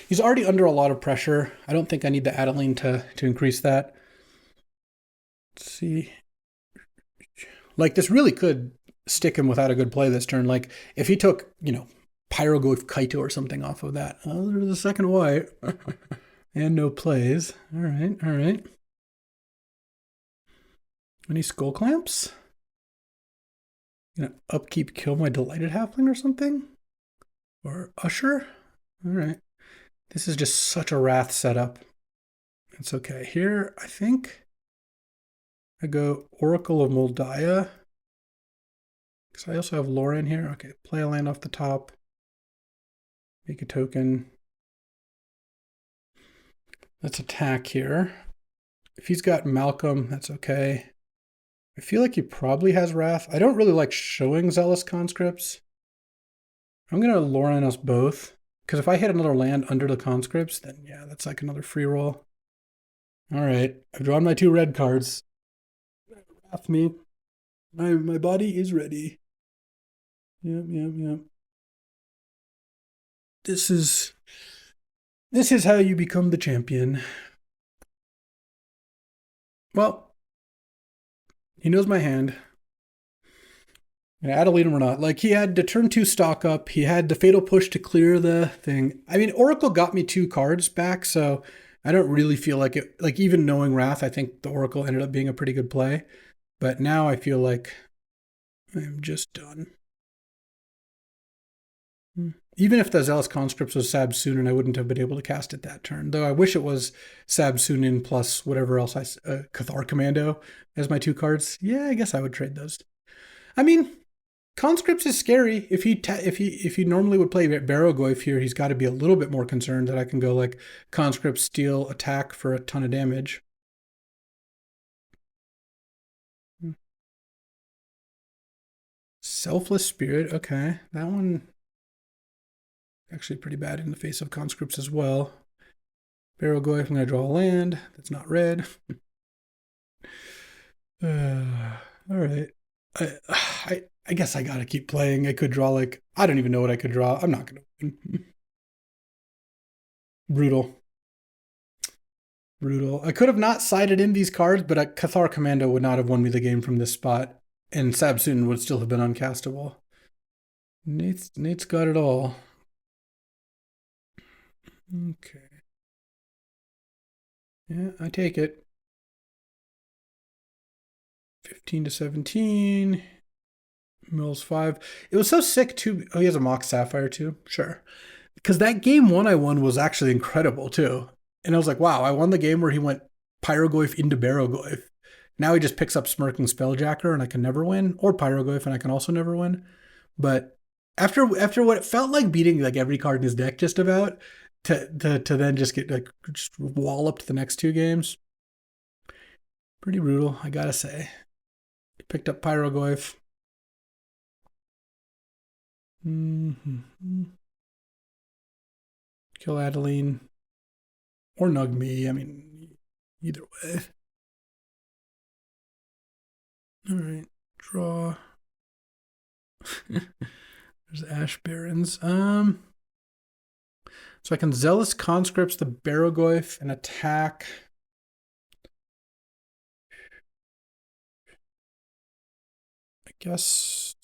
He's already under a lot of pressure. I don't think I need the Adeline to increase that. Let's see. Like, this really could stick him without a good play this turn. Like, if he took, Pyroglyph Kaito or something off of that. Oh, there's the second white. And no plays. All right. Any Skull Clamps? Upkeep kill my Delighted Halfling or something? Or Usher? All right. This is just such a Wrath setup. It's okay. Here, I think I go Oracle of Moldiah. Because I also have Loran here. Okay, play a land off the top. Make a token. Let's attack here. If he's got Malcolm, that's okay. I feel like he probably has Wrath. I don't really like showing Zealous Conscripts. I'm going to Loran us both. Because if I hit another land under the conscripts, then yeah, that's like another free roll. All right, I've drawn my 2 red cards. Wrath me. My body is ready. Yep. This is how you become the champion. Well, he knows my hand. And Adeline or not, like he had to turn 2 stock up. He had the Fatal Push to clear the thing. I mean, Oracle got me 2 cards back, so I don't really feel like it. Like even knowing Wrath, I think the Oracle ended up being a pretty good play. But now I feel like I'm just done. Even if the Zealous Conscripts was Sabsunin, I wouldn't have been able to cast it that turn. Though I wish it was Sabsunin plus whatever else Cathar Commando as my 2 cards. Yeah, I guess I would trade those. I mean, Conscripts is scary. If he normally would play Barrogoyf here, he's got to be a little bit more concerned that I can go like Conscript, Steal, attack for a ton of damage. Selfless Spirit, okay. That one actually pretty bad in the face of conscripts as well. Barrogoyf, I'm going to draw a land. That's not red. All right. I guess I got to keep playing. I could draw like, I don't even know what I could draw. I'm not going to win. Brutal. I could have not sided in these cards, but a Cathar Commando would not have won me the game from this spot. And Sabsunin would still have been uncastable. Nate's got it all. Okay. Yeah, I take it. 15 to 17. Mills 5. It was so sick too. Oh, he has a Mox Sapphire too. Sure. Because that game 1 I won was actually incredible too. And I was like, wow, I won the game where he went Pyrogoyf into Barrogoyf. Now he just picks up Smirking Spelljacker and I can never win. Or Pyrogoyf and I can also never win. But after what it felt like beating like every card in his deck just about, to then just get like just walloped the next 2 games. Pretty brutal, I gotta say. He picked up Pyrogoyf. Kill Adeline. Or nug me. I mean, either way. All right. Draw. There's Ash Barons. So I can Zealous Conscripts the Barrogoyf and attack. I guess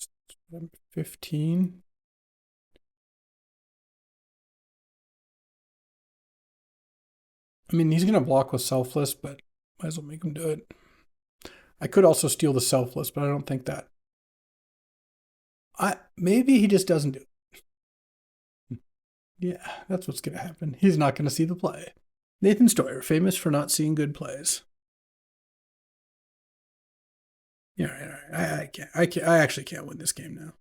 15. I mean, he's going to block with Selfless, but might as well make him do it. I could also steal the Selfless, but I don't think that. Maybe he just doesn't do it. Yeah, that's what's going to happen. He's not going to see the play. Nathan Steuer, famous for not seeing good plays. Yeah, all right. I actually can't win this game now.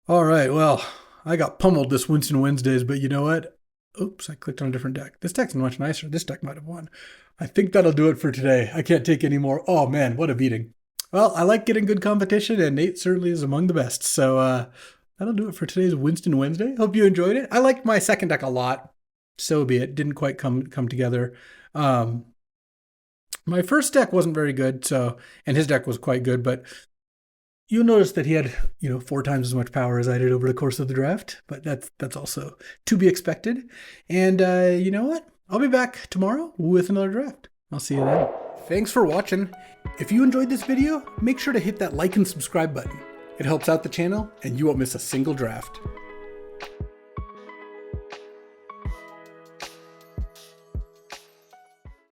All right, well, I got pummeled this Winston Wednesdays, but you know what? Oops, I clicked on a different deck. This deck's much nicer. This deck might have won. I think that'll do it for today. I can't take any more. Oh man, what a beating. Well, I like getting good competition, and Nate certainly is among the best. So that'll do it for today's Winston Wednesday. Hope you enjoyed it. I liked my second deck a lot. So be it. Didn't quite come together. My first deck wasn't very good, and his deck was quite good, but you'll notice that he had, 4 times as much power as I did over the course of the draft, but that's also to be expected. And you know what? I'll be back tomorrow with another draft. I'll see you then. Thanks for watching. If you enjoyed this video, make sure to hit that like and subscribe button. It helps out the channel, and you won't miss a single draft.